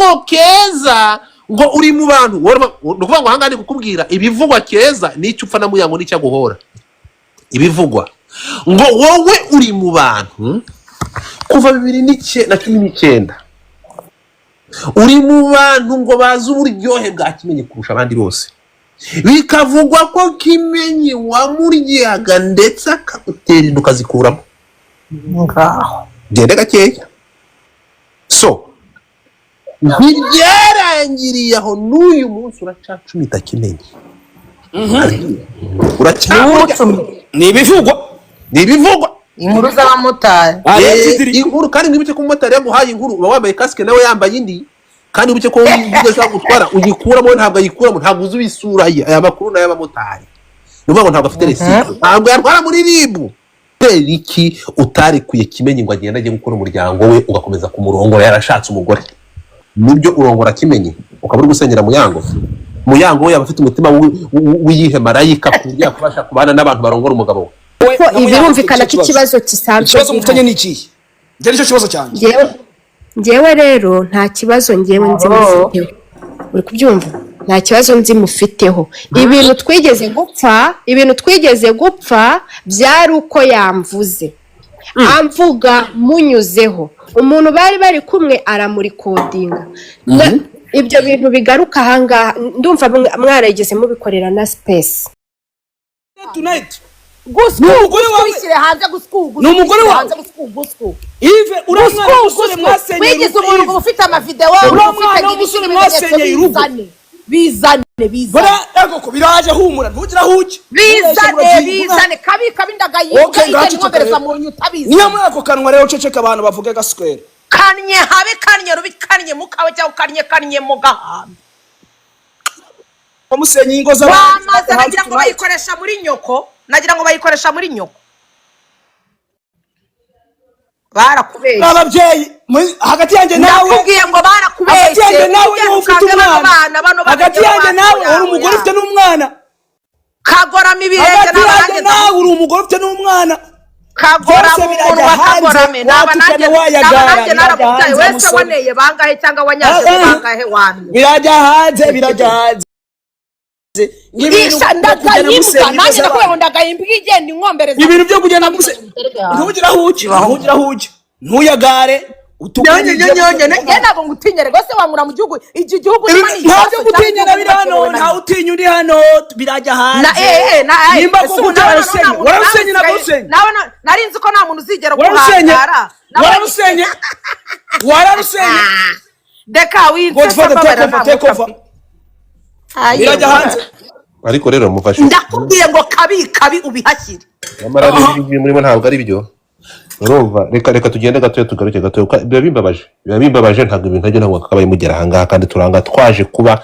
ngo Keza ngo uri mu bantu nukuvuga ngo hangane kukubwira ibivugwa Keza n'icyo upfa na Muyango n'icyo aguhora ibivugwa ngo wowe uri mu bantu kuva 2019 uri mu bantu ngo bazi uburyohe bwa Kimenyi kurusha abandi bose bikavugwa ko Kimenyi wamuryaga ndetse akagutera indu kazikuramo ngaho gende gakeya so ntibyarangiriye aho n'uyu munsi uracacumita Kimenyi n'ibivugwa inkuru z'abamotari inkuru kandi mwibuke ko umumotari yaguhaye inkuru uba wambaye kasike nawe yambaye indi kandi wibuke ko ugeze gutwara uyikuramo ntabwo ayikuramo ntabwo uzi isura ye aya makuru n'ay'abamotari nuvuga ngo ntabwo afite receipt ntabwo yarwara muri ribu iki utarikuye Kimenyi ngo agenda agiye gukora umuryango we ugakomeza kumurongora yarashatse umugore nibyo urongora Kimenyi ukaba uri gusengera Muyango we abafite umutima w'iyihe marayika kujya kubasha kubana n'abantu barongora umugabo we ko ibirumvikana ko ikibazo kisanzwe ikibazo mufitanye n'iki njye nicyo kibazo cyane ngewe rero nta kibazo ngewe nzi mufiteho uri kubyumva nta kibazo nzi mufiteho ibintu twigeze gupfa byari uko yamvuze amvuga munyuzeho umuntu bari kumwe aramurikodinga ibyo bintu bigaruka ahangaha ndumva mwarageze mubikorera na space tonight umugore wawe Ive uramwana umusore mwasenye wigize umuntu ngo ufite amavideo ufite ibishuri mwasenye bizane bara ego biraje humura ntugira huke bizane kabi ndagayiye ngobereza mu nyuta bizane niyo muri ako kanwa rero ceceka abantu bavuge gaswere kanye habe kanye rubi kanye mukawe cyangwa kanye mu gahamba umusenyi ingo z'abantu nagira ngo bayikoresha muri nyoko barakubeshye ababyeyi hagati yanjye nawe nakubwiye ngo barakubeshye hagati yanjye nawe ufite umwana hagati yanjye nawe uri umugore ufite n'umwana kagorama ibirenge n'abanjye nawe uri umugore ufite n'umwana kagorama umuntu wakagorame n'abanjye narabutaye wese waneye bangahe cyangwa wanyaje bangahe wamye birajya hanze Isha ndagayimbwa nanjye nakubwiye ndagayimbwa igenda inkombereza ibintu byo kugenda muse ntugira huke ntuyagare utukanye ntabwo ngutinyere rwose wankura mu gihugu iki gihugu ntabyo gutinyera biri hano nta utinya uri hano birajya hanze nimba ko wararusenye nari nzi ko nta muntu uzigera kuhangara wararusenye deka take over birajya hanze ariko rero mufashe ndakubwiye ngo kabi ubihashyire amara n'ibyo murimo ntabwo ari byo urumva reka tugende gato tugaruke gato biba bimbabaje ntabwo ibintu ajye ntabwo akabaye mugera ahangaha kandi turanga twaje kuba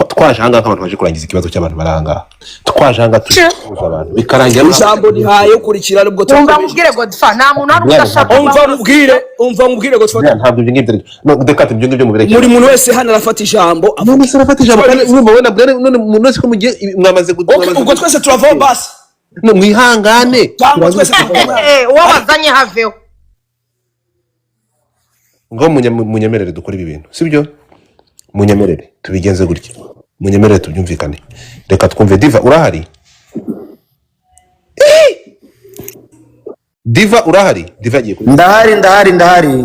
twaje ahangaha abantu baje kurangiza ikibazo cy'abantu baranga twaje ahangaha tuza abantu bikarangira ijambo rihaye ukurikira nubwo tumbabwire Godfa nta muntu ari udashaka umva mubwire Godfa ntabwo ibyo ngibyo dekate ibyo ngibyo mubireke muri muntu wese hano arafata ijambo kandi urumva wenda none umuntu wese ko mugiye mwamaze ubwo twese turava basi no mwihangane wabazanye haveho ngo munyemerere dukora ibi bintu sibyo munyemerere tubigenze gutya munyemerere tubyumvikane reka twumve Diva urahari Diva urahari Diva agiye ndahari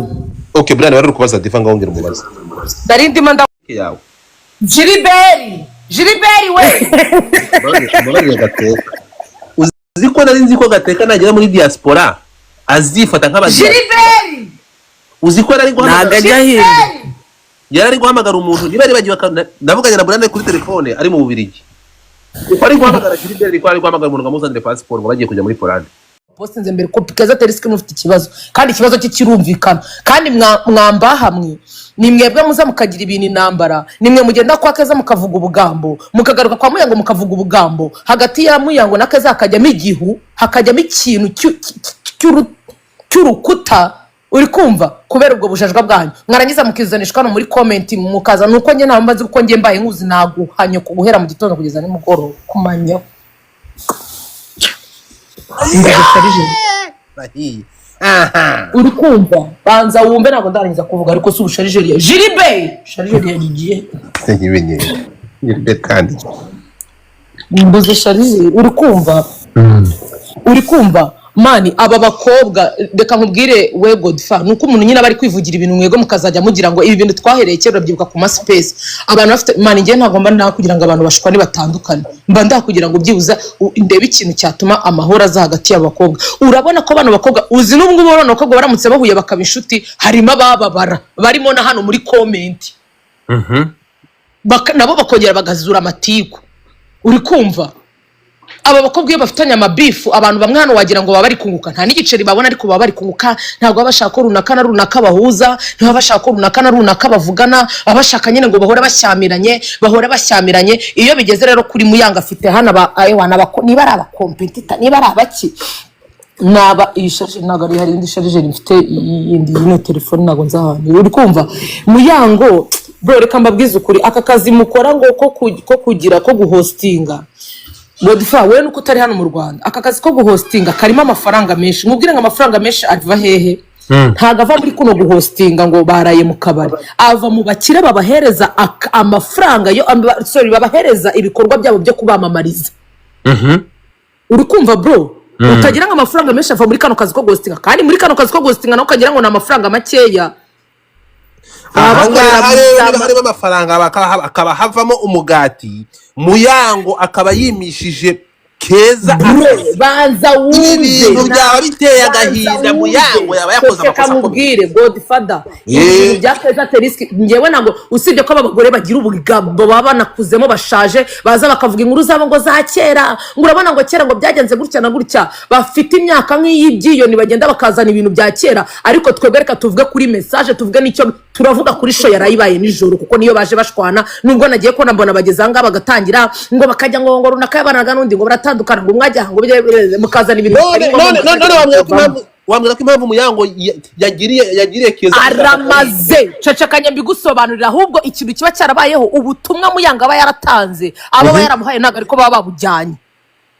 okay Brian wari kubaza Diva ngo ngire umubaza darindi manda yawe Gilbert we bari gateka uziko nari ko gateka nagera muri diaspora azifata nk'abagiye Gilbert uziko nari guhamagara yari guhamagara umuntu niba bagiye ndavuganye na Brian kuri telefone ari mu Bubiligi uko ari guhamagara Gilbert ko ari guhamagara umuntu ngamuzanire passport ngo bagiye kujya muri Poland postinze mbere ko Keza Teriski mufite ikibazo kandi ikibazo cye kirumvikana kandi mwamba hamwe ni mwebwe muza mukagira ibintu intambara ni mwe mugenda kwa Keza mukavuga ubugambo mukagaruka kwa Muyango mukavuga ubugambo hagati ya Muyango na Keza hakajyamo igihu hakajyamo ikintu cy'urukuta uri kumva kubera ubwo bujajwa bwanyu mwarangiza mukizanishwa no muri comment mukaza nuko nge nta mbazi kuko nge mbaye nkuzi naguhanye ku guhera mu gitondo kugeza ni mugoro kumanya aha uri kumva banza wumve ntabwo ndarangiza kuvuga ariko si ubusharijeri Gilbert sharijeri yagiye sinyibenye kandi mbuze sharijeri uri kumva mani aba bakobwa reka nkubwire we Godfa nuko umuntu nyine bari kwivugira ibintu mwego mukazajya mugira ngo ibi bintu twahereye kera byibuka ku ma space abantu bafite mani ngiye ntago mba ndakugira ngo abantu bashwane batandukane mba ndakugira ngo byibuza ndebe ikintu cyatuma amahoro aza hagati y'abakobwa urabona ko bano bakobwa uzi n'ubwo ubona abakobwa baramutse bahuye bakaba inshuti harimo abababara barimo na hano muri comment nabo bakongera bagazura amatiku uri kumva aba bakobwa iyo bafitanye amabifu abantu bamwe hano wagira ngo baba bari kunguka nta n'igiceri babona ariko baba bari kunguka ntabwo baba bashaka ko runaka na runaka bahuza ntibaba bashaka ko runaka na runaka bavugana baba bashaka nyine ngo bahore bashyamiranye iyo bigeze rero kuri Muyanga afite hano niba ari abakompetita niba ari abaki naba ishaje ntabwo ari hari indi sharijeri mfite iyindi yino telefone ntabwo nzahana uri kumva Muyango bro reka mbabwize ukuri aka kazi mukora ngo ko kugira ko guhostinga Godfa we nuko utari hano mu Rwanda aka kazi ko guhostinga karimo amafaranga menshi mubwire ngo amafaranga menshi ava hehe ntago ava muri kuno guhostinga ngo baraye mu kabari ava mu bakire babahereza amafaranga yo babahereza ibikorwa byabo byo kubamamariza uri kumva bro utagira ngo amafaranga menshi ava muri kano kazi ko guhostinga kandi muri kano kazi ko guhostinga naho ukagira ngo ni amafaranga makeya harimo amafaranga akaba havamo umugati Muyango akaba yimishije keza banza wumve ibintu byaba biteye agahinda Muyango yaba yakoze amakosa akomeye Godfather ibintu byateza teriski ngewe nango usibye ko abagore bagira ubugabo baba banakuzemo bashaje baza bakavuga inkuru zabo ngo za kera ngo urabona ngo kera ngo byagenze gutya na gutya bafite imyaka nk'iy'ibyiyo ni bagenda bakazana ibintu bya kera ariko twebwe reka tuvuge kuri message tuvuge nicyo turavuga kuri show yarayibaye nijoro kuko niyo baje bashwana nubwo nagiye ko nambona bagezanga bagatangira ngo bakajya ngo runaka yabanaga nundi ngo baratandukana ngo mwajya ngo mukazana ibintu wambwira ko impamvu Muyango yagiriye keza aramaze cecekanya mbigusobanurira ahubwo ikintu kiba cyarabayeho ubutumwa Muyango aba yaratanze aba yaramuhaye ntago ariko baba babujyanye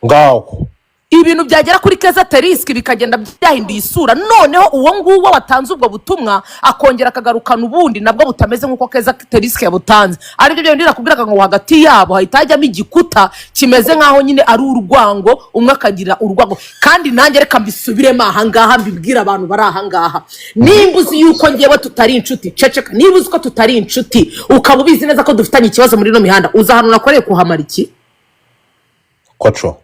ngaho ibintu byagera kuri Keza Teriski bikagenda byahinduye isura noneho uwo nguwo watanze ubwo butumwa akongera akagarukana ubundi nabwo butameze nkuko Keza Teriski yabutanze aribyo byo ndira kubwira ngo hagati yabo hahitajyamo igikuta kimeze nkaho nyine ari urwango umwe akagira urwango kandi nanjye reka mbisubiremo ahangaha mbibwira abantu bari ahangaha nimba uzi yuko ngewe tutari inshuti ceceka niba uzi ko tutari inshuti ukaba ubizi neza ko dufitanye ikibazo muri no mihanda uzahanura koreye kuhamara iki koco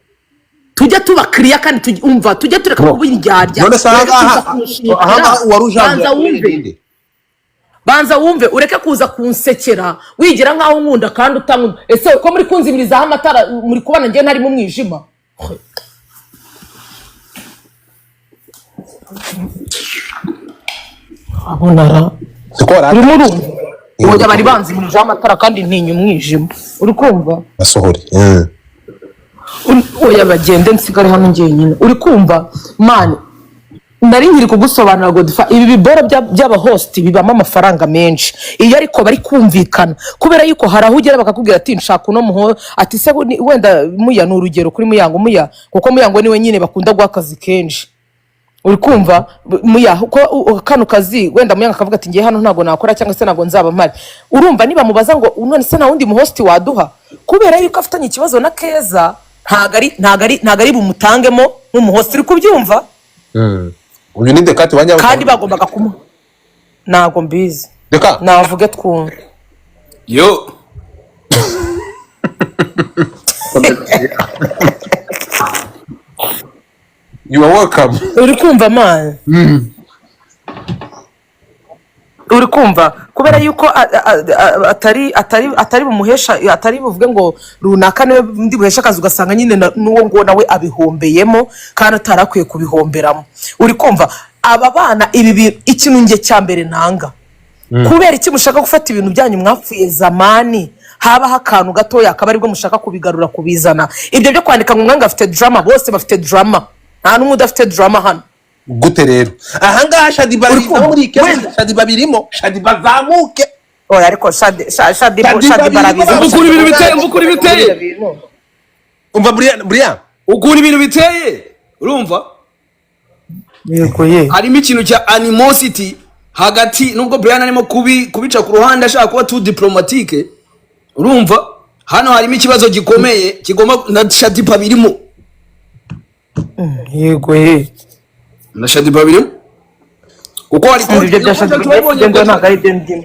tujya tuba clear kandi umva tujya tureka kubiryarya none saha banza wumve ureke kuza kunsekera wigira nkaho nkunda kandi utankunda ese uko muri kunzibirizaho amatara muri kubana ngiye ntari mu mwijima abonara urumva bari banzibirizaho amatara kandi ntinya umwijima uri kumva asohore oya bagende nsigare hano ngenyine uri kumva mani nari nkiri kugusobanura Godfa ibi biboro by'aba host bibamo amafaranga menshi iyo ariko bari kumvikana kubera yuko haraho ugera bakakubwira ati nshaka uno muho ati se wenda Muya ni urugero kuri Muyango Muya kuko Muyango niwe nyine bakunda guha akazi kenshi uri kumva Muya ko kano kazi wenda Muyango akavuga ati ngiye hano ntago nakora cyangwa se ntago nzaba mpari urumva niba mubaza ngo none se na wundi mu host waduha kubera yuko afitanye ikibazo na Keza ntagari bumutangemo nk'umuhosi uri kubyumva uyu ni Dekati banya kandi bagombaga kumuha ntago mbizi Deka navuge twumve yo you are welcome uri kumva man uri kumva kubera yuko atari bumuhesha atari buvuge ngo runaka niwe ndi buhesha akazi ugasanga nyine n'uwo ngo nawe abihombeyemo kandi atarakwiye kubihomberamo uri kumva aba bana ibi ikintu nge cyambere nanga kubera iki mushaka gufata ibintu byanyu mwapfuye zamani haba akantu gato yakaba aribwo mushaka kubigarura kubizana ibyo byo kwandika ngo mwanga afite drama bose bafite drama nta numwe udafite drama hano gute rero ahangaha Shadiba muri Keza Shadiba birimo Shadiba zamuke oya ariko Shadiba barabizi ukuri ibintu biteye umva Brian ukuri ibintu biteye urumva yego ye harimo ikintu cya animosity hagati nubwo Brian arimo kubica ku ruhande ashaka kuba too diplomatique urumva hano harimo ikibazo gikomeye kigomba na Shadiba birimo yego ye na Shadiba birimo uko ari ko ibyo byashadibye ngendo ntago ari ndimo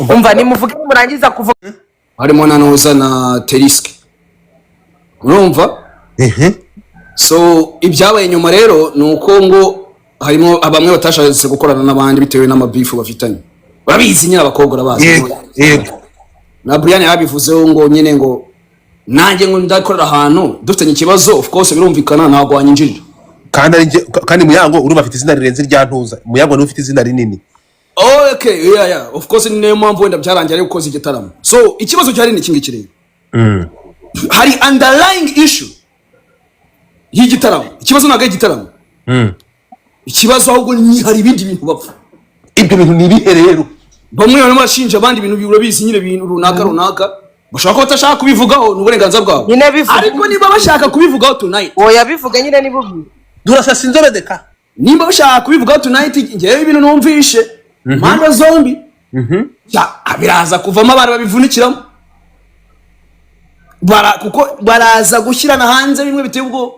umva ni muvuge murangiza kuvuga harimo nanoza na Teriski urumva so ibyabaye nyuma rero nuko ngo harimo abamwe batashatse gukorana n'abandi bitewe n'amabifu bafitanye babizi nyine abakobwa rabazi yego na Brian yabivuzeho ngo nyine ngo nanjye ngo ndakorera ahantu dufitanye ikibazo of course birumvikana ntago wanyinjirira kandi Muyango uruba afite izina rirenze rya Ntuza Muyango ni ufite izina rinini okay yeah of course ni nayo mpamvu wenda byarangiye ari gukoza igitaramo so ikibazo cyari ni kingi kirere hari underlying issue y'igitaramo ikibazo ntago igitaramo ikibazo ahubwo ni hari ibindi bintu bapfa ibyo bintu ni bihe rero bamwe barimo bashinja abandi bintu birabizi nyine ibintu runaka bashaka ko batashaka kubivugaho n'uburenganzira bwabo ariko niba bashaka kubivugaho tonight oya bivuga nyine ni bubi durasasa inzobe deka nimba bashaka kubivugaho tonight ngewe ibintu numvishe manda zombi biraza kuvamo abantu babivunikiramo kuko baraza gushyirana hanze bimwe biteye ubwo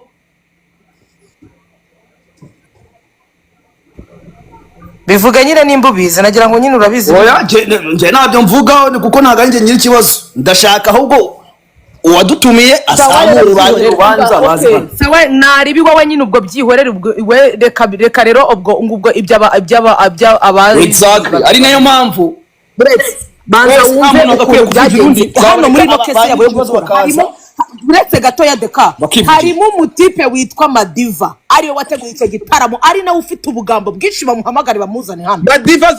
bivuga nyine nimba ubizi nagira ngo nyine urabizi oya nge ntabyo mvugaho kuko ntabwo ari njye nyiri ikibazo ndashaka ahubwo uwadutumiye asamura urubanza sawe naribi wowe nyine ubwo byihorere ubwo reka rero ubwo exactly ari nayo mpamvu banza wumve byagenze hano muri no kesi yawe harimo uretse gato ya deka harimo umutipe witwa Madiva ariyo wateguye icyo gitaramo ari nawe ufite ubugambo bwinshi bamuhamagara bamuzane hano Madiva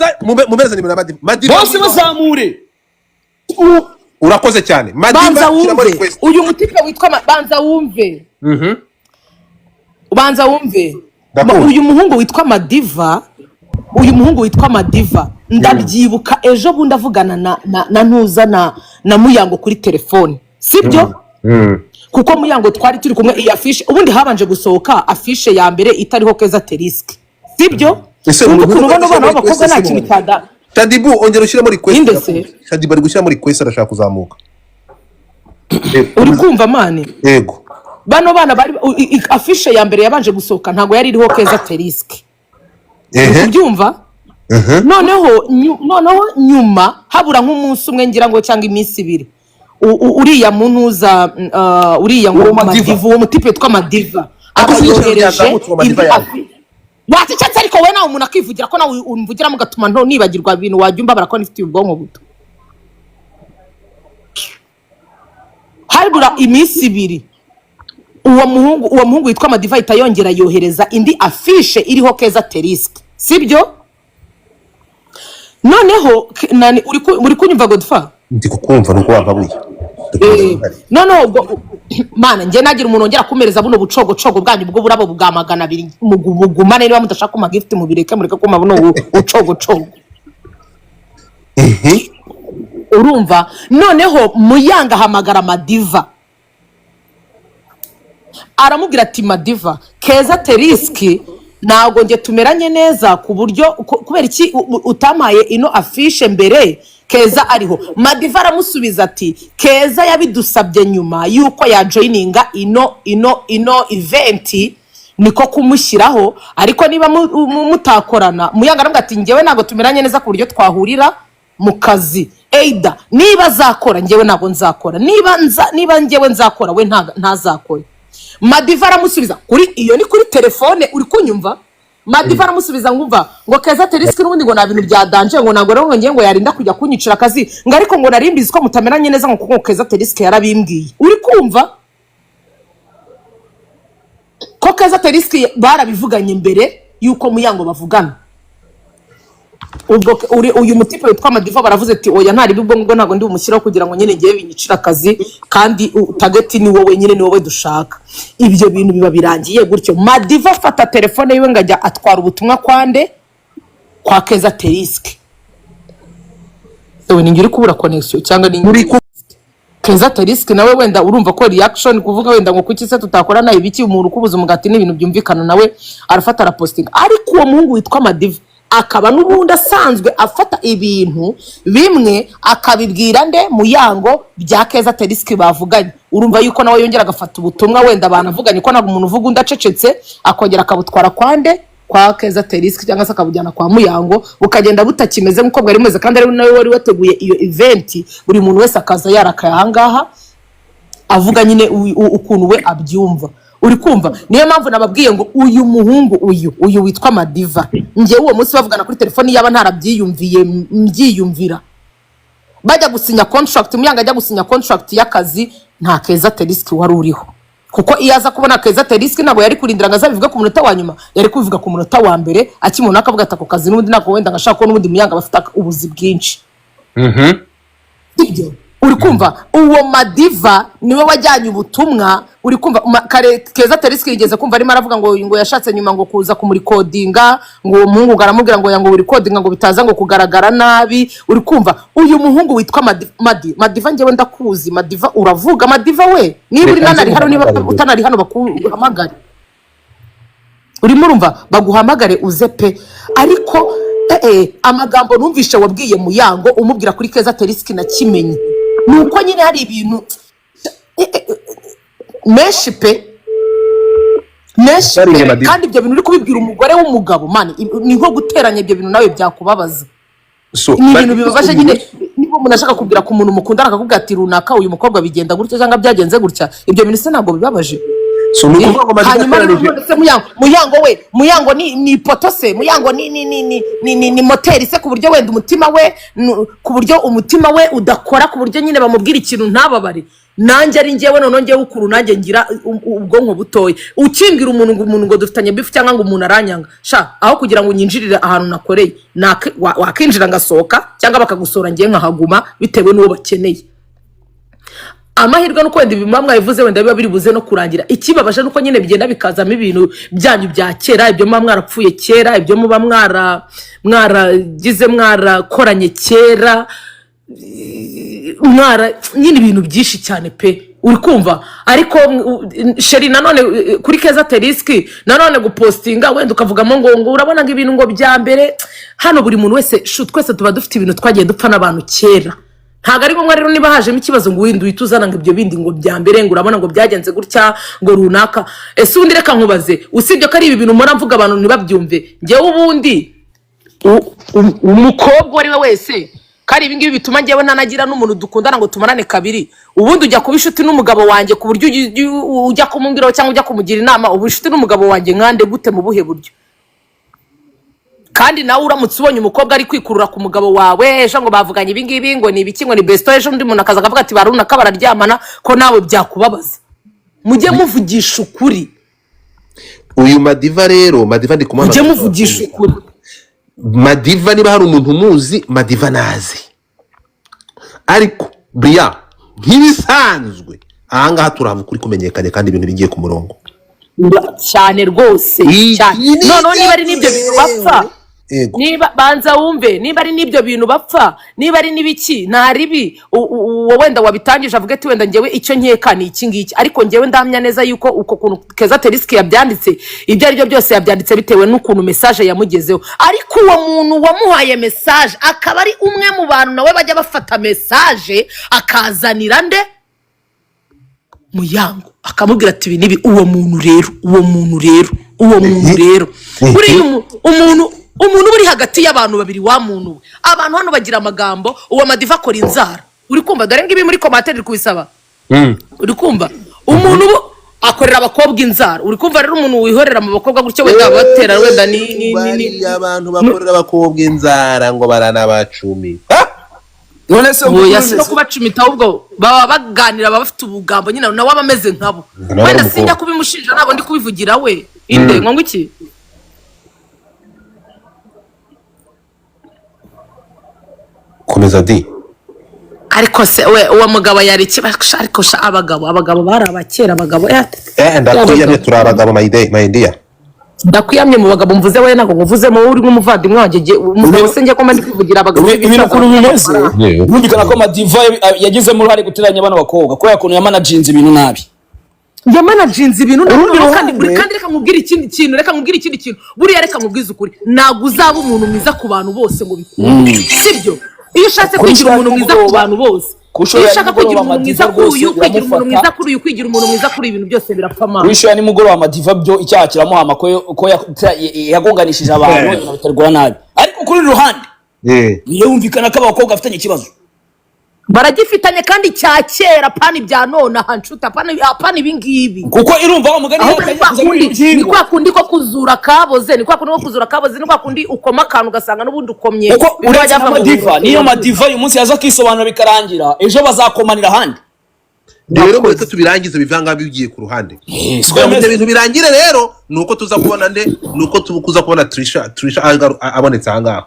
mubeze ni Madiva bose bazamure urakoze cyane Madiva uyu mutipe witwa banza wumve uyu muhungu witwa Madiva ndabyibuka ejo bundi avugana na Ntuza na Muyango kuri telefone sibyo kuko Muyango twari turi kumwe iyi afishe ubundi habanje gusohoka afishe ya mbere itariho Keza Teriski sibyo ukuntu bano bana b'abakobwa nta kintu cyada Shadibu ongera ushyira muri request Shadibu ari gushyira muri request arashaka kuzamuka uri kumva mane yego bano bana bari afishe ya mbere yabanje gusohoka ntago yari iriho Keza Teriski ubyumva noneho nyuma habura nk'umunsi umwe ngira ngo cyangwa iminsi ibiri uriya Munuza uriya ngo Madiva uwo mutipe witwa Madiva akoresheje waticatse ariko we nawe umuntu akivugira ko nawe umvugira mugatuma nibagirwa ibintu wajyumba barakora ifitiye ubwonko buto habura iminsi ibiri uwo muhungu witwa Madiva itayongera yohereza indi afishe iriho Keza Teriski sibyo noneho uri kunyumva Godfa ndi kukumva nuko wagabuye ubwo mana nge nagira umuntu ongera kumereza buno bucogocogo bwanyu bwo burabo bwa 200 mugumane niba mudashaka kuma gift mubireke mureke kuma buno bucogocogo urumva noneho Muyanga hamagara Madiva aramubwira ati Madiva Keza Teriski nago nge tumeranye neza ku buryo kubera iki utamaye ino afishe mbere Keza ariho Madiva aramusubiza ati Keza yabidusabye nyuma yuko ya joininga ino event niko kumushyiraho ariko niba mutakorana Muyanga aravuga ati ngewe nago tumeranye neza ku buryo twahurira mu kazi Eida niba zakora ngewe nago nzakora niba ngewe nzakora we ntazakora Madiva aramusubiza kuri iyo ni kuri telefone uri kunyumva Madiva aramusubiza ngumva ngo Keza Teriski n'ubundi ngo na bintu bya danje ngo nago rero ngiye ngo yarinda kujya kunyicira akazi ngo ariko ngo narimbizi ko mutameranye neza ngo kuko Keza Teriski yarabimbwiye uri kumva ko Keza Teriski barabivuganye mbere yuko Muyango bavugana ubwo uyu mutipe witwa Madiva baravuze ati oya ntari bibwo ngo nago ndi umushyiraho kugira ngo nyine ngiye binyicira akazi kandi target ni wowe nyine ni wowe dushaka ibyo bintu biba birangiye gutyo Madiva afata telefone yiwe ngajya atwara ubutumwa kwande kwa Keza Teriski ewe ningira kubura connection cyangwa ni Keza Teriski nawe wenda urumva ko reaction kuvuga wenda ngo kuki se tutakorana ibiki umuntu kubuza umugati n'ibintu byumvikana nawe arafata arapostinga, ariko uwo muhungu witwa Madiva akaba n'ubundi asanzwe afata ibintu bimwe akabibwira nde Muyango bya Keza Teriski bavuganye. Urumva yuko nawe yongera agafata ubutumwa wenda banavuganye ko ntabwo umuntu uvuga undacecetse akongera akabutwara kwande kwa Keza Teriski cyangwa se akabujyana kwa Muyango ukagenda butakimeze nk'uko bwari bumeze, kandi ari nawe wari wateguye iyo event. Buri muntu wese akaza yarakaye ahangaha avuga nyine ukuntu we abyumva. Uri kumva? Niyo mpamvu nababwiye ngo uyu muhungu uyu witwa Madiva, ngiye uwo munsi bavugana kuri telefoni yaba ntarabyiyumviye mbyiyumvira, bajya gusinya contract, Muyango ajya gusinya contract y'akazi, nta Keza Teriski wari uriho. Kuko iyo aza kubona Keza Teriski nabo yari kurindira ngo azabivuga ku munota wa nyuma, yari kubivuga ku munota wa mbere akimuna akavuga ati ako kazi n'ubundi nako wenda ngashaka ko n'ubundi Muyango bafite ubuzi bwinshi. Ibyo uri kumva, uwo Madiva niwe wajyanye ubutumwa. Uri kumva Keza Teriski yigeze kumva arimo aravuga ngo yashatse nyuma ngo kuza kumurikodinga, ngo uwo muhungu garamubwira ngo yango urikodinga ngo bitaza ngo kugaragara nabi. Uri kumva uyu muhungu witwa Madiva njyewe ndakuzi. Madiva uravuga Madiva we, niba uri nanari hano, niba utanari hano bakuhamagare, urimo urumva baguhamagare uze pe. Ariko amagambo numvishe wabwiye Muyango umubwira kuri Keza Teriski na kimenyi nuko nyine hari ibintu menshi pe, kandi ibyo bintu uri kubibwira umugore w'umugabo man, ni nko guteranya ibyo bintu nawe byakubabaza. Ni ibintu bibabaje nyine. Niba umuntu ashaka kubwira ku muntu mukundana akakubwira ati runaka uyu mukobwa bigenda gutya cyangwa byagenze gutya, ibyo bintu se ntabwo bibabaje. Hanyuma se Muyango ni poto se, Muyango ni moteri se, ku buryo wenda umutima we, ku buryo umutima we udakora, ku buryo nyine bamubwira ikintu ntababare. Nanjye ari njyewe none ngiye ukuru nanjye ngira ubwonko butoye, ukimbwira umuntu ngo dufitanye bifu cyangwa ngo umuntu aranyanga sha, aho kugira ngo unyinjirire ahantu nakoreye wakinjira ngasohoka cyangwa bakagusora ngiye nkahaguma bitewe n'uwo bakeneye. Amahirwe nuko wenda ibimwe mwabivuze wenda biba biri buze no kurangira. Ikibabaje nuko nyine bigenda bikazamo ibintu byanyu bya kera, ibyo muba mwarapfuye kera, ibyo muba mwarakoranye kera, nyine ibintu byinshi cyane pe. Uri kumva? Ariko sheri nanone kuri Keza Teriski nanone gupostinga wenda ukavugamo ngo urabona ngo ibintu ngo bya mbere hano, buri muntu wese twese tuba dufite ibintu twagiye dupfa n'abantu kera. Ntago ari ngombwa rero niba hajemo ikibazo ngo windi uhituzana ngo ibyo bindi ngo bya mbere ngo urabona ngo byagenze gutya ngo runaka. Ese undi reka nkubaze, usibye ko ari ibi bintu mura mvuga abantu ntibabyumve, ngewe ubundi umukobwa ari we wese kari ibi ngibi bituma ngewe ntanagira n'umuntu dukundana ngo tumarane kabiri, ubundi ujya kuba inshuti n'umugabo wanjye ku buryo ujya kumubwiraho cyangwa ujya kumugira inama, ubu inshuti n'umugabo wanjye nkande gute mu buhe buryo? Kandi nawe uramutse ubonye umukobwa ari kwikurura ku mugabo wawe, ejo ngo bavuganye ibi ngibi ngo ni ibiki ngo ni besto, ejo undi muntu akaza akavuga ati barunaka bararyamana, ko nawe byakubabaza. Mujye muvugisha ukuri. Uyu Madiva rero, Madiva ndi kumana, mujye muvugisha ukuri. Madiva niba hari umuntu umuzi, Madiva nazi. Ariko Bria ntibisanzwe ahangaha turavuga kuri kumenyekane kandi ibintu bigiye ku murongo cyane rwose cyane. None niba ari nibyo bintu bapfa, niba banza wumve, niba ari nibyo bintu bapfa, niba ari nibiki nta ribi wenda wabitangije avuga ati wenda ngewe icyo nkeka ni iki ngiki, ariko ngewe ndamya neza yuko uko kuntu Keza Teriski yabyanditse ibyo ari byo byose yabyanditse bitewe n'ukuntu message yamugezeho. Ariko uwo muntu wamuhaye message akaba ari umwe mu bantu nawe bajya bafata message akazanira nde Muyango akamubwira ati ibi nibi. Uwo muntu rero uri umuntu uri hagati y'abantu babiri wa muntu, abantu hano bagira amagambo. Uwo Madiva akora inzara, uri kumva? Dore ngibi muri commentaire kubisaba, uri kumva? Umuntu akorera abakobwa inzara, uri kumva? Rero umuntu wihorera mu bakobwa gutyo wenda batera wenda ni abantu bakorera abakobwa inzara ngo baranabacumi. None se no kubacumita ahubwo baba baganira bafite ubugambo nyine nawe abameze nkabo. Wenda sinjya kubimushinja nabo ndi kubivugira we inde ngo iki. Komeza di. Ariko se we uwo mugabo yari kibasha, ariko abagabo bari abakera abagabo ndakuyamye turi abagabo my dear. ndakwiyamye mu bagabo mvuze we nako nguvuze mu uri nk'umuvandimwe wanjye umugabo se njye ko mandi kwivugira abagabo ibintu kuri bimeze numvikana ko Madiva yagizemo uruhare guteranya abana bakobwa ko yakuntu yamanajinze ibintu nabi yamanajinze ibintu kandi reka nkubwire ikindi kintu buriya reka nkubwize ukuri ntabwo uzaba umuntu mwiza ku bantu bose ngo bikunde sibyo iyo ushatse kwigira umuntu mwiza ku bantu bose iyo ushaka kwigira umuntu mwiza kuri uyu kwigira umuntu mwiza kuri uyu kwigira umuntu mwiza kuri ibintu byose birapfa amana wishyura nimugoroba Madiva byo icyaha kiramuhama ko yagonganishije abantu biterwa nabi ariko kuri ruhande niyo wumvikana ko abakobwa bafitanye ikibazo baragifitanye kandi cya kera pani bya none ahancuta pani ibingibi kuko irumva wa mugani ni kwa kundi ko kuzura kaboze ni kwa kundi ko kuzura kaboze ni kwa kundi ukoma akantu ugasanga n'ubundi ukomye kuko urajya Madiva niyo Madiva uyu munsi yaza kwisobanura bikarangira ejo bazakomanira ahandi rero mureke tubirangize bivanga bigiye ku ruhande ibyo bintu birangire rero nuko tuza kubona nuko tubukuza kubona Trisha abonetse ahangaha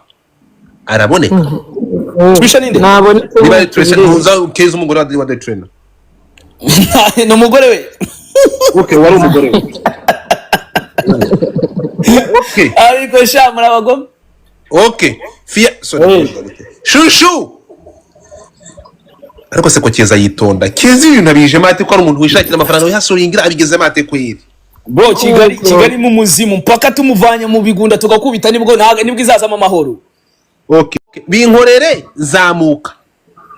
araboneka Trisha ninde niba Trisha ntuza keza umugore wa The Trainer no mugore we okay wari umugore we okay ariko shamura abagome okay shushu ariko se ko keza yitonda keza ibintu abije mate ko ari umuntu wishakira amafaranga wihasoringira abigeze mate kwiri bro Kigali mu muzimu mpaka tumuvanye mu bigunda tugakubita nibwo izazama amahoro okay binkorere zamuka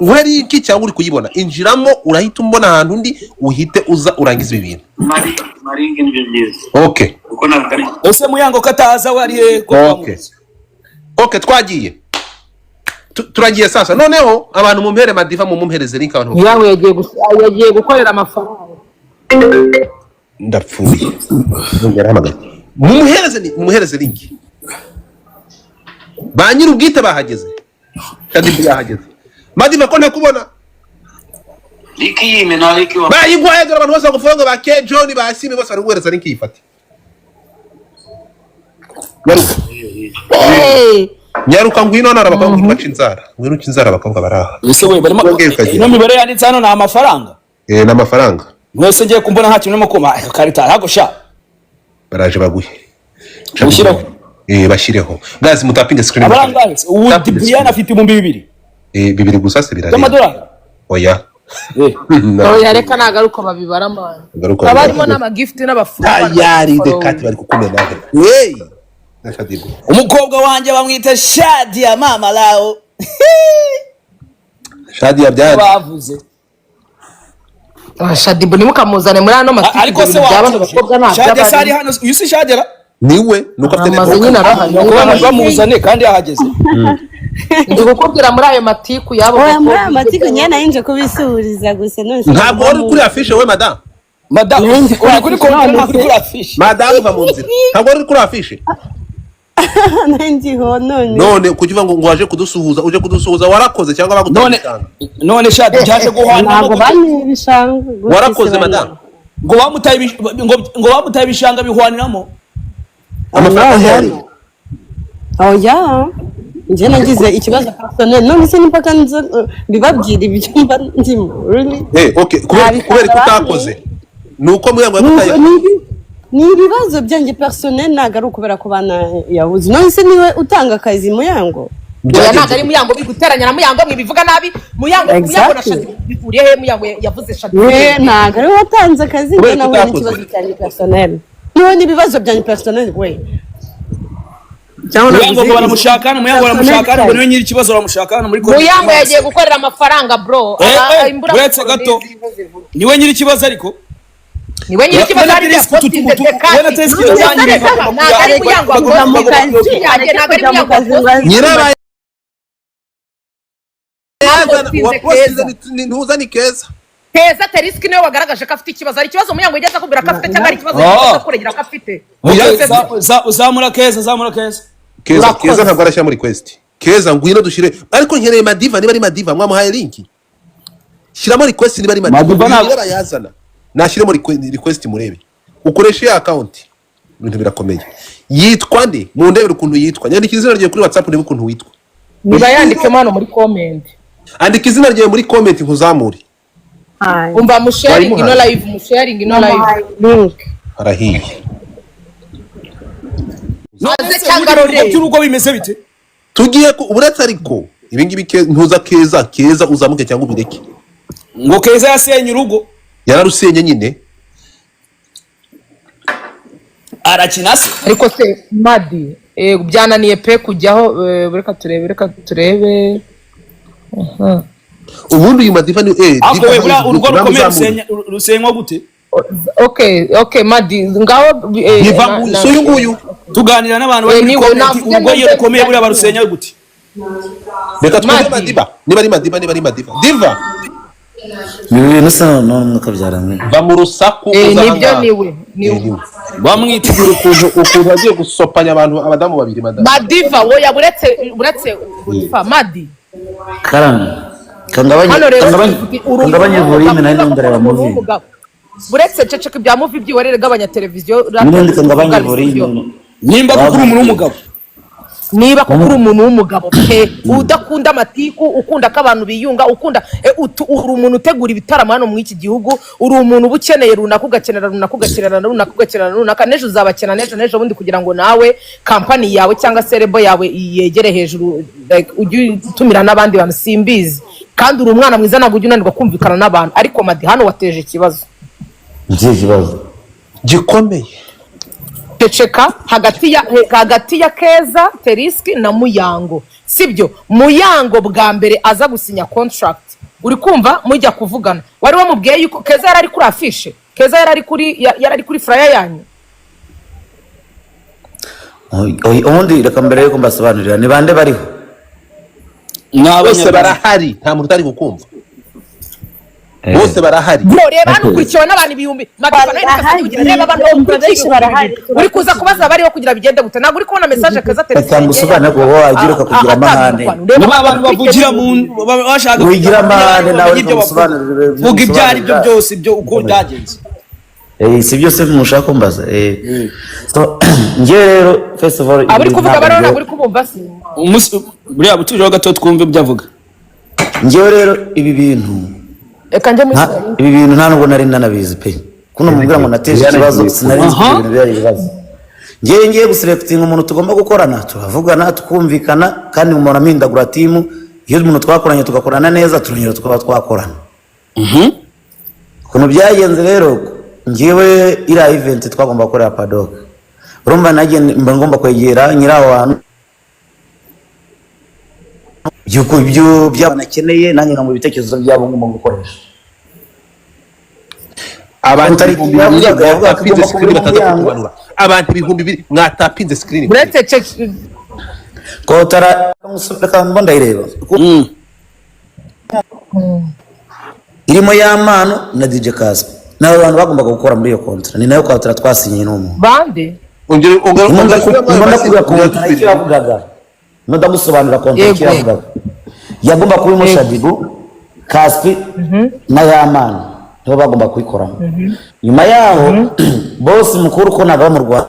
wari iki cyangwa uri kuyibona injiramo urahita umbona ahantu ndi uhite uza urangiza ibi bintu maringi nibyo byiza okay uko nakari ese muyango kataza wari he okay twagiye turagiye sasa noneho abantu mumpere Madiva mu mumpereze link abantu yawe yagiye gukorera amafaranga ndapfuye ngarahamagara mumuhereze link ba nyiri ubwite bahageze kandi yahageze Madiva ko ntakubona liki yime na liki wa bayigwaye dore abantu bose bagufunga ba K John ba Simi bose baruguhereza link yifate nyaruka ngwino nara bakanga baca inzara ngwino inzara bakanga baraha ese we barimo no mibare yanditse hano na amafaranga na amafaranga mwese ngiye kumbona nta kintu n'amakoma karita hagosha baraje baguhe ushyiraho bashireho gazi mutapinge screen abarangaye ubu Brian afite 2000 bibiri gusa se birare y'amadolari oya oya reka nagaruko babibara man abarimo n'amagift n'abafuka yari de kati bari kukumena hey nakadibu umukobwa wanje bamwita Shadia mama lao Shadia byari bavuze Shadibu nimukamuzane muri ano matike ariko se wabana bakobwa nta Shadia sari hano yusi Shadia niwe nuko afite network bamuzane kandi yahageze ndi gukubwira muri ayo matiku yabo muri ayo matiku nyene nayinje kubisuriza gusa none ntabwo uri kuri afishe we madam uri kuri kontra kuri afishe madam va mu nzira ntabwo uri kuri afishe nandiho none kukiva ngo waje kudusuhuza warakoze cyangwa bagutanga none Shadia byaje guhana ntabwo bani bishanga warakoze madam ngo bamutaye bishanga bihwaniramo amafaranga yari oya nje nagize ikibazo personnel none se nipaka bibabwira ibyo mba ndimo really okay kubera kutakoze nuko muyango yagutaye ni ibibazo byanjye personnel nagaru kubera ko bana yabuze none se niwe utanga akazi muyango oya ntago ari muyango biguteranya na muyango mwibivuga nabi muyango na Shadibu bikuriye he muyango yavuze Shadibu ntago ari watanze akazi nje nawe n'ikibazo cyanjye personnel none ibibazo byanjye personnel we muyango baramushakana ngo niwe nyiri ikibazo baramushakana muri muyango yagiye gukorera amafaranga bro uretse gato niwe nyiri ikibazo ariko niwe nyiri ikibazo ari yapotinze wena teski yanyire nagari muyango akora mu kazi nagari muyango nyirabaye ntuzani keza Keza Teriski niwe wagaragaje ko afite ikibazo ari ikibazo muyango yigeze akubwira ko afite cyangwa ari ikibazo yigeze kuregera ko afite uzamura keza ntabwo arashya muri request keza ngwino dushire ariko nkereye Madiva niba ari Madiva mwamuhaye link shiramo request niba ari Madiva niba yazana nashiremo request murebe ukoreshe ya account ibintu birakomeye yitwa nde mu ndebere ukuntu yitwa nyandika izina ryawe kuri WhatsApp ndebe ukuntu witwa niba yandikemo hano muri comment andika izina ryawe muri comment nkuzamure umva musharing ino live link arahiye aze cyangwa roreye by'urugo bimeze bite tugiye uretse ariko ibi ngibi ntuza keza uzamuke cyangwa ubireke ngo Keza yasenye urugo yararusenye nyine arakina se ariko se Madi byananiye pe kujyaho reka turebe ubundi uyu Madiva ni ako we bura urugo rukomeye rusenywa gute okay Madi ngaho Diva so uyu nguyu tuganira n'abantu bari muri comment urugo iyo rukomeye buri barusenya gute reka twumve Madiva niba ari Madiva Diva ibintu sa none kabyaranye va mu rusaku nibyo niwe bamwitegura ukuntu agiye gusopanya abantu abadamu babiri Madiva wo yaburetse Madi karanga kangabanye volume nari ndareba movie buretse ceceka ibya movie byiwerere gabanya televiziyo n'indi kangabanye volume nimba kuri umuntu w'umugabo niba kuri umuntu w'umugabo pe udakunda amatiku ukunda ko abantu biyunga ukunda uri umuntu utegura ibitaramo hano mu iki gihugu uri umuntu ubukeneye runaka ugakenera runaka nejo uzabakena nejo bundi kugira ngo nawe kampani yawe cyangwa serebo yawe yegere hejuru ujye utumira n'abandi bantu simbizi kandi uri umwana mwiza ntabwo ujya unanirwa kumvikana n'abantu ariko Madi hano wateje ikibazo gikomeye ceceka hagati ya Keza Teriski na Muyango sibyo Muyango bwa mbere aza gusinya contract uri kumva mujya kuvugana wari wamubwiye yuko Keza yarari kuri afishe Keza yarari kuri flyer yanyu ubundi reka mbere yuko mbasobanurira ni bande bariho bose barahari nta muntu utari gukumva bose barahari reba hano ukurikiwe n'abantu ibihumbi reba abantu benshi barahari uri kuza kubaza bariho kugira bigende gute ntabwo uri kubona message Keza Teriski cyangwa usobanura ko wagira kugira amahane abantu bavugira mu bashaka kugira amahane nawe usobanurire vuga ibyari byo byose byo uko byagenze si byose mushaka kumbaza so ngiye rero first of all aburi kuvuga barona aburi kubumva si buriya butuje gato twumve byavuga ngiye rero ibi bintu ibi bintu nta nubwo nari nanabizi pe kuno mubwira ngo nateje ikibazo sinari nzi ibintu byari ibibazo ngiye guselectinga umuntu tugomba gukorana turavugana tukumvikana kandi umuntu amindagura timu iyo umuntu twakoranye tugakorana neza turongera tukaba twakorana kuno byagenze rero ngiwe ira event twagomba gukorera paddock urumva nagiye mba ngomba kwegera nyiraho hantu ibyo byabanakeneye nanjye nka mu bitekerezo byabo ngomba gukoresha abantu ibihumbi bibiri mwatapinze screen buretse kotara kamba ndayireba irimo y'amano na DJ Kaspa nawe abantu bagombaga gukora muri iyo kontra ni nayo kotara twasinyiye n'umuntu bande ndagusobanura kontra yavugaga yagomba kuba Mushadibu Kaspi na y'amano nibo bagomba kuyikoramo nyuma yaho boss mukuru ko naba mu Rwanda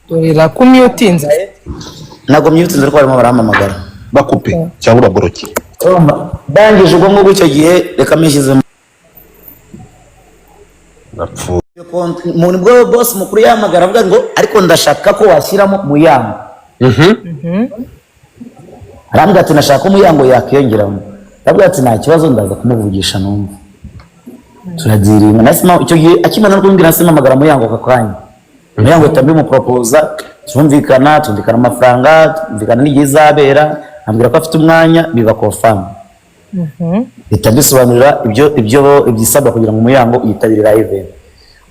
dorera kumyutinze nago myutinze rwo barimo baramamagara bakupe cyangwa bagoroki bangije ubwo ngo icyo gihe reka mishize napfu umuntu bwo boss mukuru yamagara avuga ngo ariko ndashaka ko washyiramo Muyango arambwira ati nashaka Muyango yakiyongeramo ndavuga ati nta kibazo ndaza kumuvugisha numva turagiringa nasima icyo gihe akimana no kumbwira nasima amagara Muyango kakanya Muyango tambi mu proposa tumvikana amafaranga tumvikana n'igihe izabera ambwira ko afite umwanya biba confirm bisobanurira ibyo ibyisabwa kugira ngo Muyango yitabirira event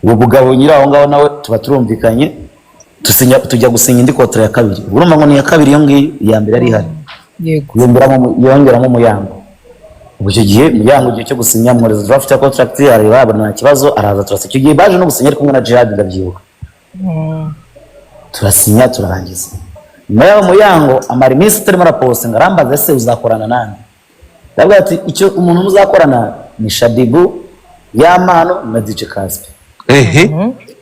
ubu bugabo nyiraho ngaho nawe tuba turumvikanye tujya gusinya indi kontra ya kabiri urumva ngo ni ya kabiri yo ngiyo ya mbere ari hari yongeramo Muyango ubwo icyo gihe Muyango igihe cyo gusinya mworeza draft ya contract areba nta kibazo araza turasa icyo gihe baje no gusinya ari kumwe na Jihad ndabyibuka turasinya turarangiza nyuma yaho Muyango amara iminsi turimo rapostinga arambaza ese uzakorana nande ndavuga ati icyo umuntu muzakorana ni Shadibu y'amano na DJ Kaspa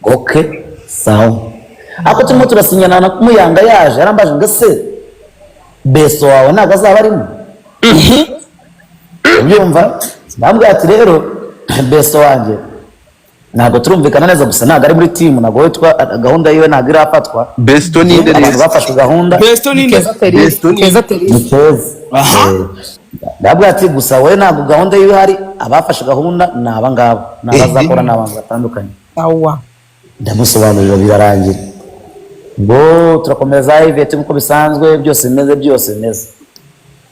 okay sawa ako turimo turasinyana na Muyango yaje arambaje ngo se beso wawe ntago azaba arimo ubyumva ndambwira ati rero beso wanjye ntabwo turumvikana neza, gusa ntabwo ari muri timu, ntabwo witwa gahunda yiwe ntabwo irafatwa. Besto ni nde abantu rero? bafashe gahunda Besto ni nde? Keza Teresa. ni Keza. Ndabwira ati gusa we ntabwo gahunda yiwe hari, abafashe gahunda ni aba ngaba, ni abazakora n'abantu batandukanye. Awa. Ndamusobanurira birarangira, ngo turakomeza Yvette nk'uko bisanzwe, byose bimeze.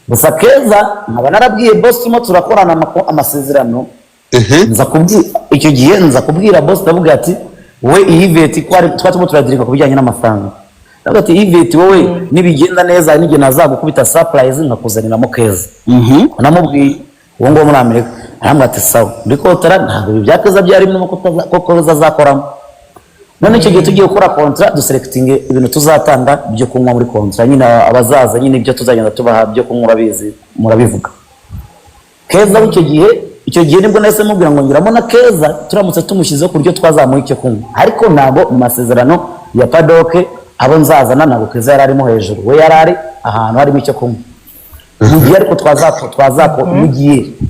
Gusa Keza nkaba narabwiye boss turimo turakorana amasezerano, nza kubwira icyo gihe, nza kubwira boss ndavuga ati we Yvette twatimo turadirika ku bijyanye n'amafaranga. Ndavuga ati Yvette wowe nibigenda neza nige nazagukubita surprise nkakuzaniramo Keza. Namubwiye uwo ngo muri Amerika, arambwira ati sawa, ndiko tara ntabwo bya Keza byarimo ko Keza azakoramo. None icyo gihe tugiye gukora contract duselecting ibintu tuzatanga byo kunywa muri contract, nyine abazaza nyine ibyo tuzagenda tubaha byo kunywa, urabizi murabivuga. Keza icyo gihe nibwo nahise mubwira ngo ngiramo na Keza turamutse tumushyizeho ku buryo twazamuha icyo kunywa, ariko ntabwo mu masezerano ya Padoke abo nzazana ntabwo Keza yari arimo hejuru, we yari ari ahantu harimo icyo kunywa. Mu gihe ariko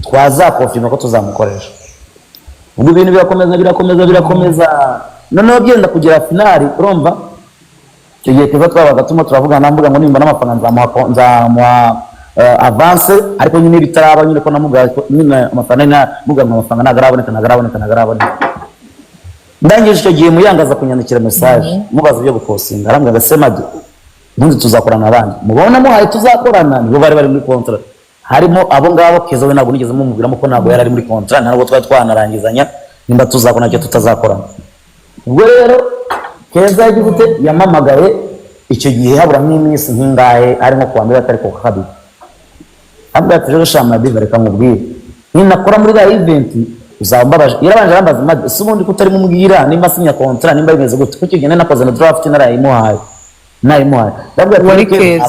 twazakofirma ko tuzamukoresha. Ubwo ibintu birakomeza noneho byenda kugera finali, urumva icyo gihe Keza twabaga turavugana nambuga ngo nimba n'amafaranga nzamuha avance, ariko nyine bitaraba nyine ko namuga nyine amafaranga nagaraboneka. Ndangije icyo gihe muyangaza kunyandikira message mubaza byo gupostinga, arambwira gasemadi ubundi tuzakorana abandi mubona muhaye tuzakorana, nibo bari muri contract, harimo abo ngabo Keza we ntabwo nigeze mumubwiramo ko ntabwo yari ari muri contract, ntabwo twari twanarangizanya nimba tuzakorana cyo tutazakorana. Ubwo rero Keza yagize ute, yamamagaye icyo gihe habura nk'iminsi nk'ingahe, arimo kuwa mbere atari ku kabiri. Ambwira ati rero Shamadi bareka nkubwire, ninakora muri ya event uzambabaje. Yarabanje arambaza Madi si ubundi kutari mumubwira nimba sinya contract nimba bimeze gute, kuko icyo gihe nakoze na draft narayimuhaye. Ndabwira ati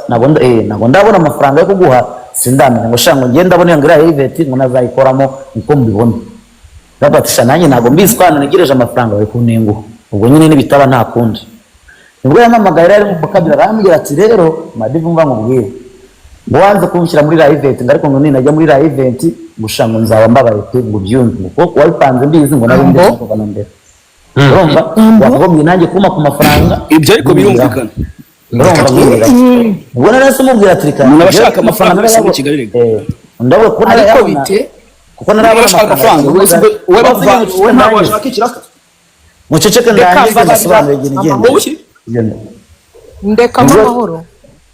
ntabwo ndabona amafaranga yo kuguha, sindamenya ngo shango ngenda ndabona ngo ya event ngo nazayikoramo niko mbibona. Ndabatisha nanjye ntabwo mbizi ko ntegereje amafaranga bari kunenguha, ubwo nyine nibitaba nta kundi. Ubwo yamamagaye rero mu kabira arambwira ati rero Madi vumva nkubwire, ngo wanze kumushyira muri la event, ariko ngo ninajya muri la event gushango nzaba mbabaye pe ngo byumve, kuko wabipanze mbizi ngo nari ndi kuva na mbere. Urumva wavuga nanjye kuma ku mafaranga ibyo ariko birumvikana. Urumva mbwira ubwo narase mubwira ati reka nabashaka amafaranga bose mu Kigali rego ndawe ko Ariko bite kuko narabona amafaranga we bavuga we ntabwo washaka ikiraka muceceke ndangize nasobanura igenda ndeka amahoro.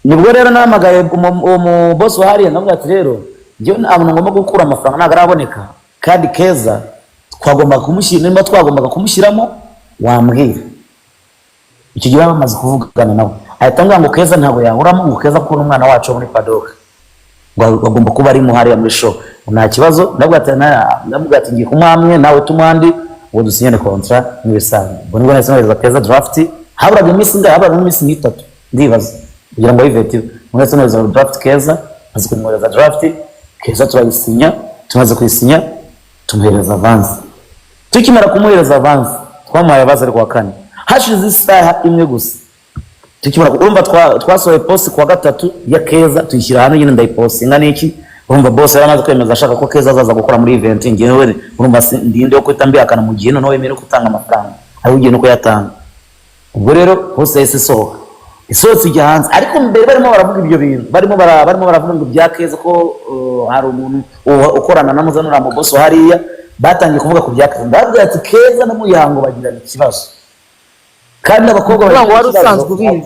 Nibwo rero namagaye umu boss wa hariya ndavuga ati rero njye ntabwo ngomba gukura amafaranga ntabwo araboneka, kandi Keza twagombaga kumushyiramo wambwira. Icyo gihe bamaze kuvugana nawe ahita ambwira ngo Keza ntabwo yahuramo, ngo Keza kuko n'umwana wacu muri Padoka ngo agomba kuba ari hariya muri show, nta kibazo. Ndavuga ati ngiye kumwamwe nawe tumwandi ngo dusinyane contract n'ibisanzwe. Ubwo nibwo nahise nohereza Keza draft, haburaga iminsi nk'itatu ndibaza kugira ngo Yvette mwese nohereza draft Keza, maze kumwohereza draft Keza turayisinya, tumaze kuyisinya tumuhereza avance. Tukimara kumuhereza avance twamuhaye avance ari kuwa kane, hashize isaha imwe gusa tukimara urumva twasohoye post kuwa gatatu ya Keza tuyishyira hano nyine ndayipostinga n'iki. Urumva boss yaramaze kwemeza ashaka ko Keza azaza gukora muri event, ngewe urumva ndinde yo kwita mbihakana mu gihe noneho yemere gutanga amafaranga ari ugiye no kuyatanga. Ubwo rero post yahise isohotse ijya hanze, ariko mbere barimo baravuga ibyo bintu, barimo baravuga ngo bya Keza ko hari umuntu ukorana na muzanura mu boss hariya, batangiye kuvuga ku bya Keza. Ndabwira ati Keza na Muyango bagirana ikibazo, kandi abakobwa wari usanzwe ubizi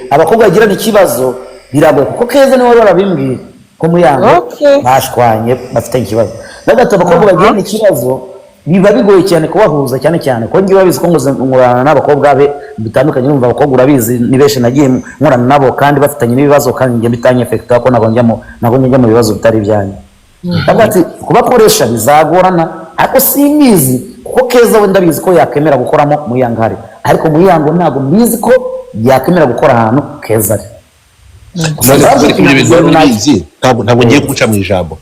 abakobwa bagirana ikibazo biragoye, kuko Keza niwe barabimbwira ko Muyango bashwanye bafite ikibazo. Ndabwira ati abakobwa bagirana ikibazo biba bigoye cyane kubahuza, cyane ko ngiye babizi ko ngurana n'abakobwa be bitandukanye. Numva abakobwa urabizi ni benshi nagiye nkorana nabo kandi bafitanye n'ibibazo, kandi ngiye bitanye effect ko ntabwo njya mu bibazo bitari byanyu. Ati kubakoresha bizagorana, ariko simbizi kuko Keza we ndabizi ko yakemera gukoramo Muyango hari, ariko Muyango ntabwo mbizi ko yakemera gukora ahantu Keza ari. Ntabwo ngiye guca mu ijambo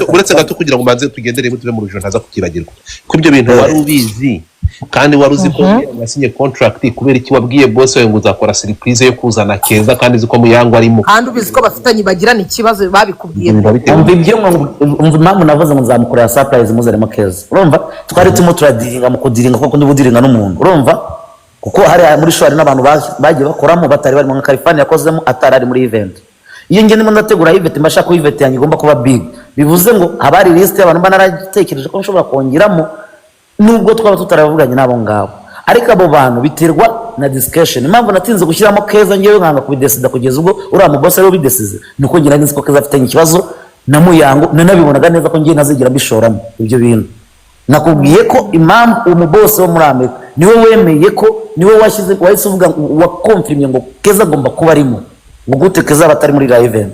uretse gato kugira ngo mbanze tugendere tuve mu rujo ntaza kukibagirwa ko ibyo bintu wari ubizi kandi wari uzi ko yasinye contract kubera iki wabwiye boss wawe ngo uzakora surprise yo kuzana Keza kandi uzi ko Muyango arimo kandi ubizi ko bafitanye bagirana ikibazo babikubwiye umva ibyo umva impamvu navuze ngo nzamukorera surprise muzaremo Keza urumva twari turimo turadiringa mu kudiringa kuko ndibudiringa n'umuntu urumva kuko hari muri show hari n'abantu bagiye bakoramo batari bari mu California yakozemo atari ari muri event iyo nge ndimo ndategura event mbashaka ko event yanjye igomba kuba big bivuze ngo abari list y'abantu mba naratekereje ko nshobora kongeramo nubwo twaba tutaravuganye nabo ngabo ariko abo bantu biterwa na discussion impamvu natinze gushyiramo Keza ngewe nkanga kubidesida kugeza ubwo uriya mu boss ariwe bidesize nuko ngira nzi ko Keza afitanye ikibazo na Muyango nanabibonaga neza ko ngiye nazigira mbishoramo ibyo bintu nakubwiye ko impamvu umu boss wo muri Amerika niwe wemeye ko niwe washyize wahise uvuga wa confirmye ngo Keza agomba kuba arimo ngo gute Keza batari muri live event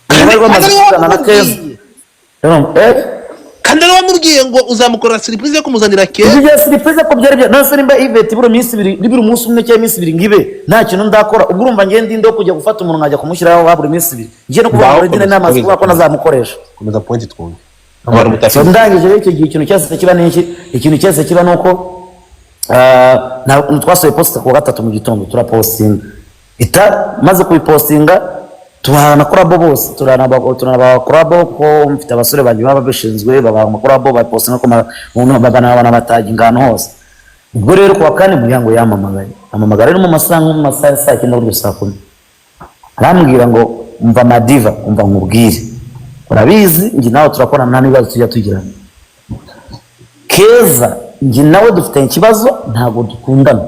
kandi bamaze kugana na Keza kandi rero wamubwiye ngo uzamukorera surprise yo kumuzanira Keza ibyo surprise ko byari bya nase nimba event iburo minsi 2 libiro umunsi umwe cyangwa minsi 2 ngibe nta kintu ndakora ubwo urumva ngende ndo kujya gufata umuntu nkajya kumushyiraho waburi minsi 2 ngiye no kuvuga ngo dine n'amazi kuko ko nazamukoresha komeza point twumve abari mutafi ndangije icyo gihe ikintu cyose kiba n'iki ikintu cyose kiba nuko twasohoye post ku gatatu mu gitondo turapostinga maze kubipostinga tuhana korabo bose turana korabo ko mfite abasore banjye baba bishinzwe baba mu korabo bapostinga ko umuntu babana bataji ngano hose ubwo rero kwa kane Muyango yamamagaye rero mu masaha saa 9 saa 10 arambwira ngo umva madiva umva nkubwire urabizi ngi nawe turakorana nta nibazo tujya tugirana Keza ngi nawe dufite ikibazo ntago dukundana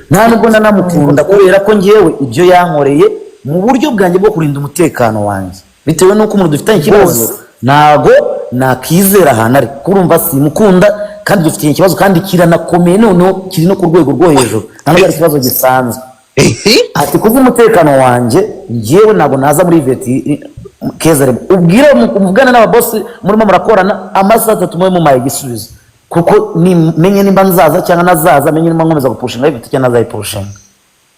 nta nubwo nanamukunda kubera ko ngewe ibyo yankoreye mu buryo bwanjye bwo kurinda umutekano wanjye bitewe nuko umuntu dufite ikibazo nago nakizera ahantu ari kurumva simukunda kandi dufite ikibazo kandi kiranakomeye noneho kiri no ku rwego rwo hejuru ntabwo ari ikibazo gisanzwe ati kuva umutekano wanjye ngewe ntabwo naza muri iveti Keza rero ubwire umuvugana n'ababosi murimo murakorana amasaha 3 mu mumaye igisubizo kuko menye nimba nzaza cyangwa nazaza menye nimba nkomeza gupushinga iveti cyangwa nazayipushinga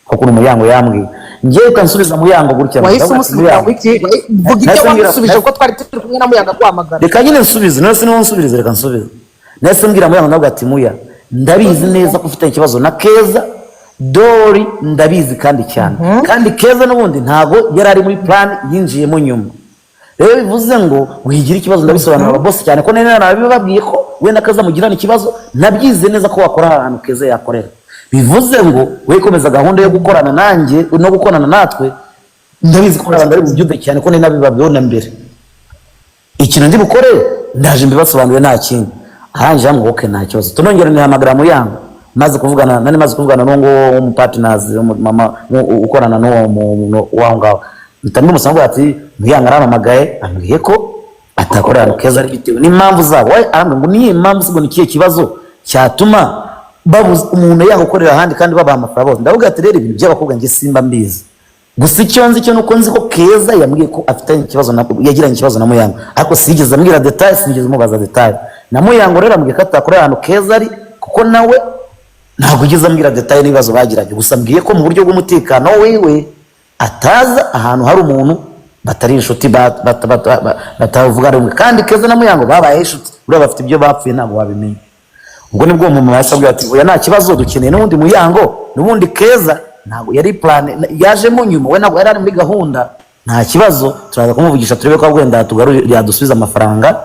kuko Muyango yambwiye ngiye kansubiza Muyango gutya wahise umusubira wiki vuga icyo wamusubije ko twari turi kumwe na Muyango kwamagana reka nyine nsubize nase niwo nsubirize reka nsubize nase mbwira Muyango nabwo ati Muya ndabizi neza ko ufite ikibazo na Keza Dori ndabizi kandi cyane kandi Keza n'ubundi ntago yari ari muri plan yinjiyemo nyuma rero bivuze ngo wigira ikibazo ndabisobanura ababoss cyane ko nene narabibabwiye ko we na Keza mugirana ikibazo nabyize neza ko wakora ahantu Keza yakorera bivuze ngo we komeza gahunda yo gukorana nanjye no gukorana natwe ndabizi ko abantu ari bubyude cyane ko nene nabibabwiye na mbere ikintu ndi bukore ndaje mbibasobanuriye nta kintu aranje hamwe okay nta kibazo tunongera ni hamagara Muyango maze kuvugana n'uwo mu partners mama ukorana n'uwo wangaho ntamwe musanzwe ati Muyango aramamagaye ambwiye ko atakorana Keza ari bitewe n'impamvu zabo arambwe ngo niye impamvu sigo nikiye kibazo cyatuma babuze umuntu yagukorera ahandi kandi babaha amafaranga bose ndavuga ati rero ibintu by'abakobwa nge simba mbizi gusa icyo nzi cyo nuko nzi ko Keza yambwiye ko afite ikibazo yagiranye ikibazo na Muyango ariko sigeze ambwira details sigeze mubaza details na Muyango rero ambwiye ko atakorera ahantu Keza ari kuko nawe ntabwo ugeze ambwira detail n'ibibazo bagiranye gusa mbwiye ko mu buryo bw'umutekano wewe ataza ahantu hari umuntu batari inshuti batavuga rumwe kandi Keza na Muyango babaye inshuti uri bafite ibyo bapfuye ntabwo wabimenya ubwo nibwo umuntu yasabwe ati oya nta kibazo dukeneye n'ubundi Muyango n'ubundi Keza ntabwo yari plan yajemo nyuma we ntabwo yari ari muri gahunda nta kibazo turaza kumuvugisha turebe ko wenda tugarurira dusubiza amafaranga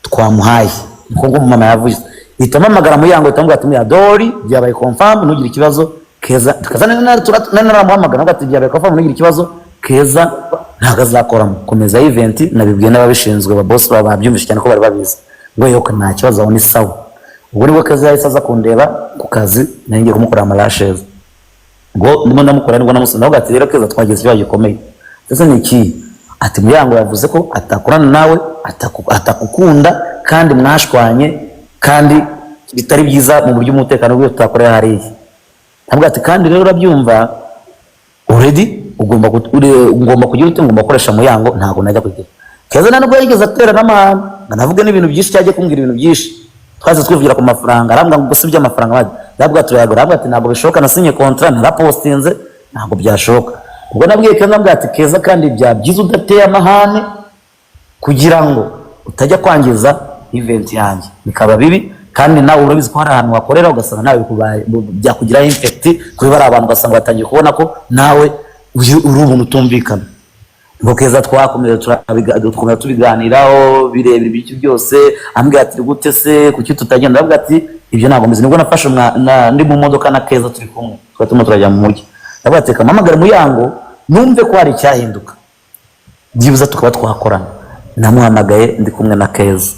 twamuhaye niko ngo mama yavuze itamamagara Muyango itamubwira ati Muya Dori byabaye confirm ntugire ikibazo Keza tukazana naramuhamagara ngo ati byabaye confirm ntugire ikibazo Keza ntago azakoramo komeza event nabibwiye n'ababishinzwe ba boss baba babyumvishe cyane ko bari babizi ngo yoko nta kibazo abone sawa ubwo nibwo Keza yahise aza kundeba ku kazi nanjye kumukora amarashes ngo ndimo ndamukora nibwo namusanga ngo ati rero Keza twagize ikibazo gikomeye ese ni iki ati Muyango yavuze ko atakorana nawe atakukunda kandi mwashwanye kandi bitari byiza mu buryo umutekano bwo tutakorera hariya ntabwo ati kandi rero urabyumva already ugomba kugira ute ngomba gukoresha Muyango ntago najya kugira Keza ntabwo yigeze atera n'amahane nganavuga n'ibintu byinshi cyaje kumbwira ibintu byinshi twaze twivugira ku mafaranga arambwa ngo gusubya amafaranga baje ntabwo turayagura arambwa ati ntabwo bishoboka nasinye contract narapostinze ntabwo byashoboka ubwo nabwiye Keza nabwo ati Keza kandi byabyiza udateye amahane kugira ngo utajya kwangiza event yanjye bikaba bibi kandi nawe urabizi ko hari ahantu wakorera ugasanga nawe byakugiraho impact kuri bari abantu ugasanga batangiye kubona ko nawe uri umuntu utumvikana. Ngo Keza twakomeza tukomeza tubiganiraho birebera ibiki byose, ambwira ati gute se kuki tutagenda, ndavuga ati ibyo ntabwo mbizi. Nibwo nafashe ndi mu modoka na Keza turi kumwe twatuma turajya mu mujyi, ndavuga ati kamamagara Muyango numve ko hari icyahinduka byibuza tukaba twakorana. Namuhamagaye ndi kumwe na Keza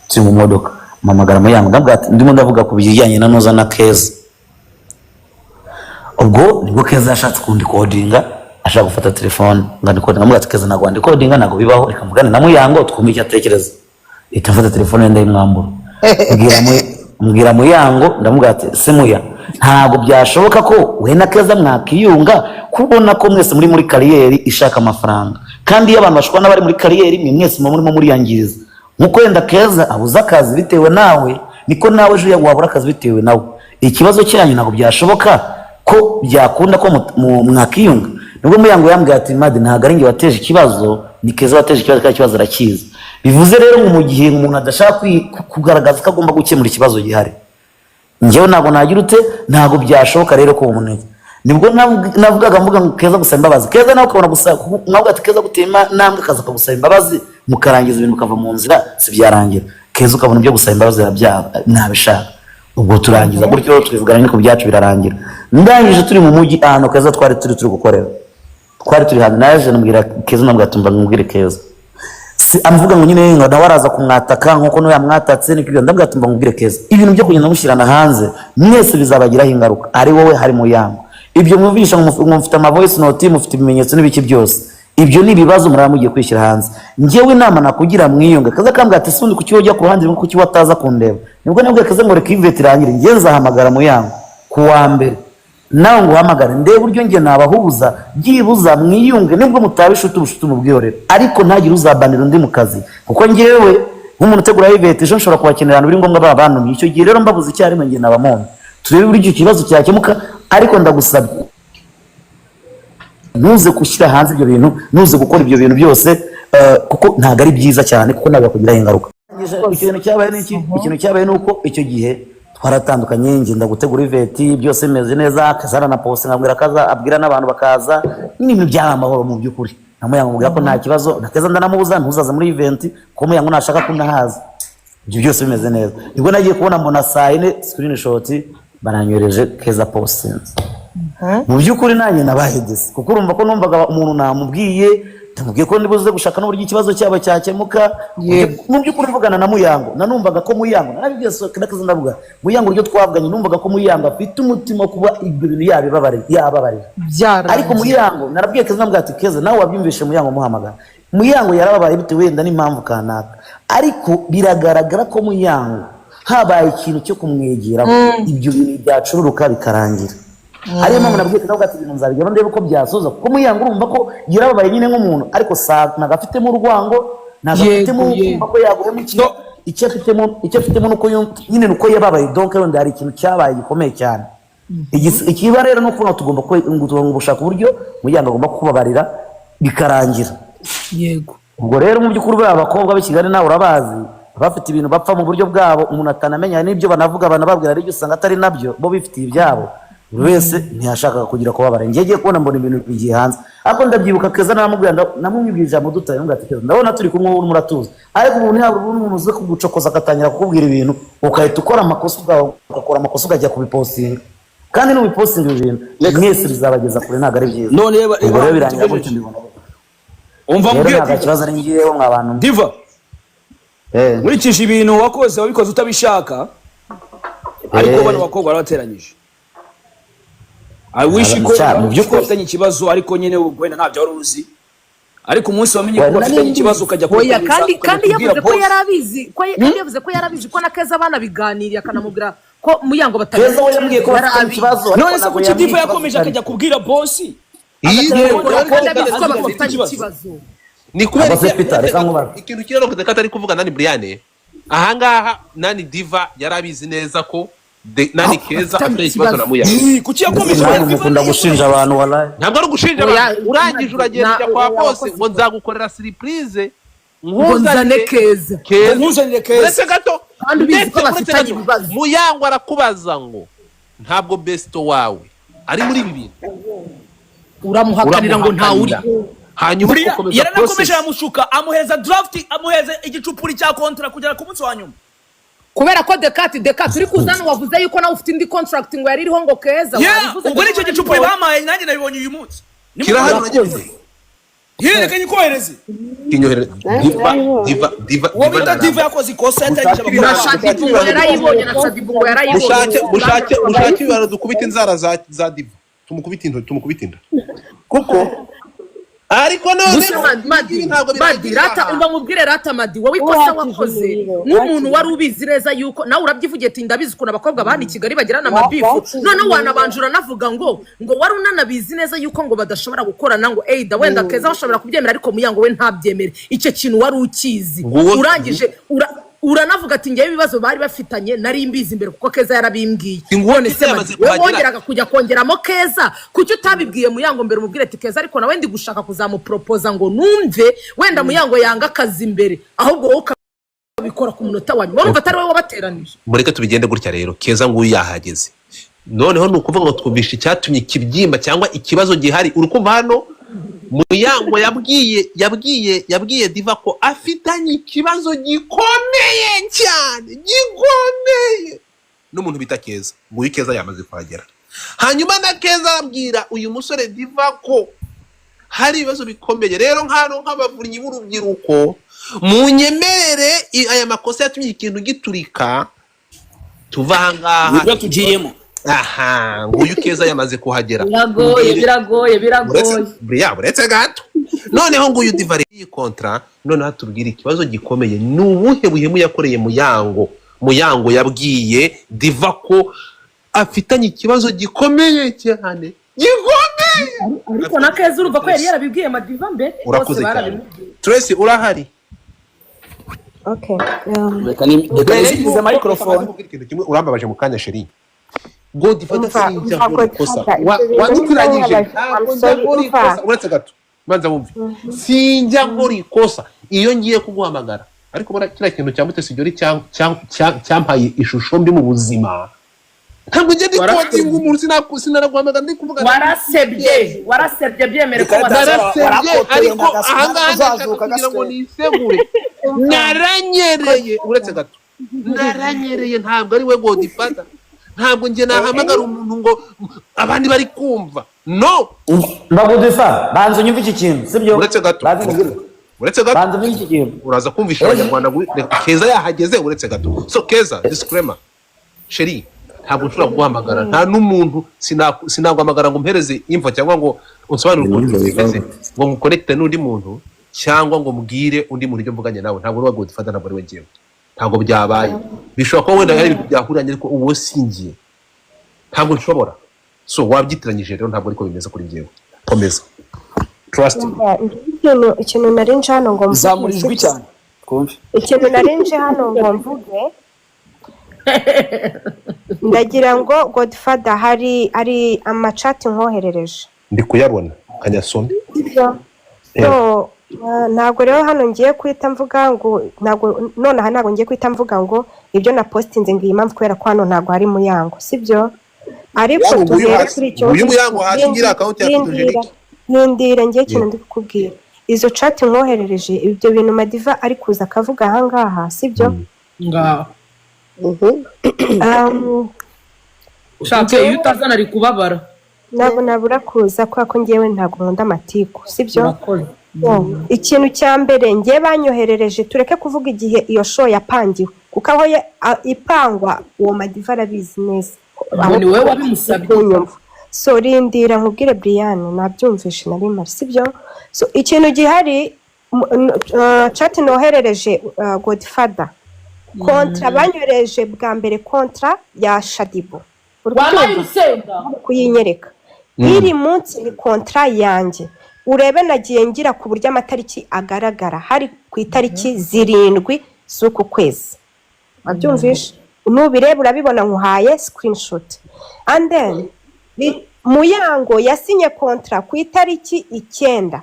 turi mu modoka, mamagara Muyango ndavuga ati ndimo ndavuga ku bijyanye na Noza na Keza. Ubwo nibwo Keza yashatse kundikodinga, ashaka gufata telefone ngandikode, ngamubwira ati Keza ntabwo ndikodinga, ntabwo bibaho, reka mvugane na Muyango twumve icyo atekereza. Itafata telefone ndayimwambura, mbwira Muyango, ndamubwira ati se Muya, ntabwo byashoboka ko we na Keza mwakiyunga, kubona ko mwese muri kariyeri ishaka amafaranga, kandi iyo abantu bashobora n'abari muri kariyeri mwe mwese murimo muriyangiriza. Nkuko wenda Keza abuze akazi bitewe nawe, niko nawe ejo wabura akazi bitewe nawe. Ikibazo cyanyu ntabwo byashoboka ko byakunda ko mwakiyunga. Nubwo Muyango yambwiye ati Madi ntabwo ari njye wateje ikibazo, ni Keza wateje ikibazo, kandi ikibazo arakizi. Bivuze rero ngo mu gihe umuntu adashaka kugaragaza ko agomba gukemura ikibazo gihari, njyewe ntabwo nagira ute, ntabwo byashoboka rero ko umunege. Nibwo navugaga mvuga ngo Keza gusaba imbabazi, Keza nawe ukabona gusaba, nkavuga ati Keza gutema nambwe akaza akagusaba imbabazi, mukarangiza ibintu bikava mu nzira, si byarangira. Keza ukabona ibyo gusaba imbabazi ntabishaka, ubwo turangiza gutyo twivugana n'iko byacu birarangira. Ndangije turi mu mujyi ahantu Keza twari turi gukorera, twari turi hanze, naje nambwira Keza, nambwira tumba ngubwire Keza, si amvuga ngo nyine ngo nawe araza kumwataka nkuko no yamwatatse n'ikibyo, ndambwira tumba ngubwire Keza, ibintu byo kugenda mushyirana hanze mwese bizabagiraho ingaruka, ari wowe hari Muyango. Ibyo mwumvisha ngo mufite ama voice note, mufite ibimenyetso n'ibiki byose, ibyo ni ibibazo muraba mugiye kwishyira hanze. Njyewe inama nakugira mwiyunga. Keza kambwira ati sundi kuki wajya ku ruhande ngo kuki wataza kundeba, nibwo nabwo Keza ngo reka ivete irangire, njye nzahamagara Muyango ku wa mbere, nawe ngo uhamagare ndebe uburyo njye nabahuza, byibuza mwiyunge, nibwo mutabishuta ubushuti mu bwiyorero, ariko ntagire uzabanira undi mu kazi, kuko njyewe nk'umuntu utegura ivete ejo nshobora kubakenera abantu biri ngombwa babantumye. Icyo gihe rero mbabuze icyarimwe njye nabamombe, turebe uburyo icyo kibazo cyakemuka. Ariko ndagusabye ntuze gushyira hanze ibyo bintu, ntuze gukora ibyo bintu byose, kuko ntabwo ari byiza cyane, kuko ntabwo yakugiraho ingaruka. Ikintu cyabaye n'iki, ikintu cyabaye nuko icyo gihe twaratandukanye, ngenda gutegura iveti byose bimeze neza, Kazana na Pose nkabwira Kaza abwira n'abantu bakaza, n'ibintu byari amahoro mu by'ukuri. Namuyango mubwira ko nta kibazo, na Keza ndanamubuza ntuzaza muri event ko Muyango nashaka ko nahaza, ibyo byose bimeze neza. Nibwo nagiye kubona mbona saa 4 screenshot bananyoreje Keza Pose. Mu by'ukuri nanjye nabahegeze, kuko urumva ko numvaga umuntu namubwiye, tamubwiye ko ndibuze gushaka n'uburyo ikibazo cyabo cyakemuka. Mu by'ukuri mvugana na Muyango, nanumvaga ko Muyango narabibwiye Keza, ndavuga Muyango uryo twavuganye, numvaga ko Muyango afite umutima kuba ibyo bintu yababarira. Ariko Muyango narabwiye Keza, nambwira ati Keza nawe wabyumvishe Muyango muhamagara. Muyango yarababaye bitewe wenda n'impamvu kanaka, ariko biragaragara ko Muyango habaye ikintu cyo kumwegera, ibyo bintu byacururuka bikarangira. Ariyo mpamvu nabwiye Keza ati ibintu nzabigera ndebe ko byasoza, kuko Muyango urumva ko yarababaye nyine nk'umuntu, ariko nagafitemo urwango, nagafitemo kumva ko yaguhemo icyo afitemo nuko nyine nuko yababaye. Donc wenda hari ikintu cyabaye gikomeye cyane. Ikiba rero nuko tugomba gushaka uburyo Muyango agomba kubabarira bikarangira. Yego. Ubwo rero mu by'ukuri abakobwa b'i Kigali nawe urabazi, bafite ibintu bapfa mu buryo bwabo, umuntu atanamenya n'ibyo banavuga banababwira, ariko usanga atari nabyo, bo bifitiye ibyabo. Buri wese ntiyashakaga kugira kubabara. Ngiye kubona mbona ibintu bigiye hanze, ariko ndabyibuka Keza namubwira ijambo dutaye, ngati Keza ndabona turi kumwe ubu muratuza, ariko ubu ntabwo umuntu uze kugucokoza akatangira kukubwira ibintu ukahita ukora amakosa ubwawe, ugakora amakosa ukajya kubipostinga, kandi n'ubipostinga ibintu mwese bizabageza kure, ntabwo ari byiza. None rero birangira gutyo mbibona. Umva mbwira ati ikibazo ari ngiyeho mwabantu Diva, nkurikije ibintu wakoze wabikoze utabishaka, ariko bano bakobwa barabateranyije. I wish ko ufitanye ikibazo, ariko nyine wenda ntabyo wari uzi, ariko umunsi wamenye ko ufitanye ikibazo ukajya kubiza. Kandi yavuze ko yarabizi, yavuze ko yarabizi ko na Keza banabiganiriye, akanamubwira ko Muyango batabizi. Keza we yambwiye ko afite ikibazo, none se kuki Diva yakomeje akajya kubwira boss? Ni kubera ikintu kirero katari kuvuga nani Brian. Ahangaha nani Diva yarabizi neza ko nani Keza afite ikibazo na Muyango. Kuki yakomeje gukunda gushinja abantu wallahi? Ntabwo ari gushinja abantu, urangije uragenda kwa boss ngo nzagukorera surprise, nkuzane Keza. Nkuzanire Keza. Ese gato kandi ubizi ko Ndetse bafitanye uretse ibibazo. Muyango arakubaza ngo ntabwo besto wawe ari muri ibi bintu, uramuhakanira ngo ntawe uri. hanyuma buriya ukomeza yaranakomeje process. yamushuka amuheza draft amuheza igicupuri cya kontra kugera ku munsi wa nyuma. Kubera ko Dekati uri kuzana wavuze yuko nawe ufite indi contract ngo yari iriho ngo Keza. wabivuze ubwo ngo nicyo gicupuri bamaye nanjye nabibonye uyu munsi. kirahari nageze Yerekanye kohereze. kinyohere diva Uwo bita diva yakoze ikosa yatangije na abakobwa. Shadibu ngo yarayibonye na Shadibu ngo yarayibonye. mushake ibara dukubita inzara za diva tumukubita inda kuko ariko Madi rata umva mubwire rata Madi wowe ikosa wakoze nk'umuntu wari ubizi neza yuko nawe urabyivugiye ati ndabizi ukuntu abakobwa bandi i Kigali bagirana amabifu none wanabanjura navuga ngo wari unanabizi neza yuko ngo badashobora gukorana ngo Eida wenda Keza bashobora kubyemera ariko Muyango we ntabyemere icyo kintu wari ukizi urangije uranavuga ati ngewe ibibazo bari bafitanye nari mbizi imbere kuko Keza yarabimbwiye none se wongeraga kujya kongeramo Keza kuki utabibwiye Muyango mbere umubwire ati Keza ariko nawe ndi gushaka kuzamupropoza ngo numve wenda Muyango yanga akazi imbere ahubwo wowe ukabikora ku munota wanyu urumva atari wowe wabateranije. mureke tubigende gutya rero Keza nguyu yahageze noneho ni ukuvuga ngo twumvishe icyatumye ikibyimba cyangwa ikibazo gihari urukumva hano Muyango yabwiye diva ko afitanye ikibazo gikomeye cyane gikomeye n'umuntu bita Keza nguyu Keza yamaze kuhagera hanyuma na Keza arabwira uyu musore diva ko hari ibibazo bikomeye rero nk'abavunyi b'urubyiruko munyemerere aya makosa yatumye ikintu giturika tuva ahangaha Nibyo tugiyemo. aha nguyu Keza yamaze kuhagera biragoye buretse gato noneho nguyu diva iyi kontra noneho tubwira ikibazo gikomeye ni ubuhe buhemu yakoreye Muyango yabwiye diva ko afitanye ikibazo gikomeye cyane gikomeye ariko na Keza urumva ko yari yarabibwiye Madiva mbere urakoze cyane Tracy urahari Okay. Reka nizigize microphone. urambabaje mu kanya sheri Godfather Umva, sinjya umva, nkora ikosa Godfather, ibyo bintu wadukuranyije birababaje. ntabwo I'm njya sorry, nkora umva. ikosa uretse gato banza wumve sinjya nkora ikosa iyo ngiye kuguhamagara ariko bora kiriya kintu cya Mutesi Jolly cyampaye ishusho mbi mu buzima ntabwo njye ndi kodinga umuntu sinaraguhamagara ndi kuvuga warasebye byemere ko narasebye ariko ahangaha ndashaka kugira ngo nisegure naranyereye uretse gato naranyereye ntabwo ari we Godfather ntabwo njye nahamagara umuntu ngo abandi bari kumva no Mbagodifa banza unyumve iki kintu sibyo uretse gato banza unyumve iki kintu uraza kumvisha abanyarwanda Keza yahageze uretse gato so Keza disclaimer sheri ntabwo nshobora kuguhamagara nta n'umuntu sinaguhamagara ngo mpereze info cyangwa ngo unsobanurire ukuntu bimeze ngo muconnecte n'undi muntu cyangwa ngo mbwire undi muntu ibyo mvuganye nawe ntabwo uri wa Godfather ntabwo ari we ngewe ntabwo byabaye bishobora kuba wenda hari ibintu byahuranye ariko uwo singiye ntabwo nshobora so wabyitiranyije rero ntabwo ariko bimeze kuri ngewe komeza trust ikintu narinje hano ngo mvuge Zamurijwe cyane. Kumve. ikintu narinje hano ngo mvuge ndagira ngo Godfather hari amachat nkoherereje ndi kuyabona kanyasome so ntabwo rero hano ngiye kwita mvuga ngo ntabwo ngiye kwita mvuga ngo ibyo na postinze ngiye impamvu kubera ko hano ntabwo hari Muyango sibyo ariko tuhere kuri icyo uyu Muyango hasi ngira account ya Angelique Nindire ngiye ikintu ndi kukubwira izo chat nkoherereje ibyo bintu Madiva ari kuza akavuga ahangaha sibyo ngaho shake iyo utazana ari kubabara ntabwo nabura kuza kubera ko ngewe ntabwo nkunda amatiku sibyo ikintu cya mbere ngewe banyoherereje tureke kuvuga igihe iyo show yapangiwe kuko aho ipangwa uwo Madiva arabizi neza ni wowe wabimusabye so rindira nkubwire Brian nabyumvishe nari mari sibyo so ikintu gihari chat noherereje Godfather kontra banyohereje bwa mbere kontra ya Shadibu kuyinyereka iri munsi ni kontra yanjye urebe nagiye ngira ku buryo amatariki agaragara hari ku itariki 7 z'uku kwezi wabyumvishe nubireba urabibona nkuhaye screenshot and then Muyango yasinye kontra ku itariki 9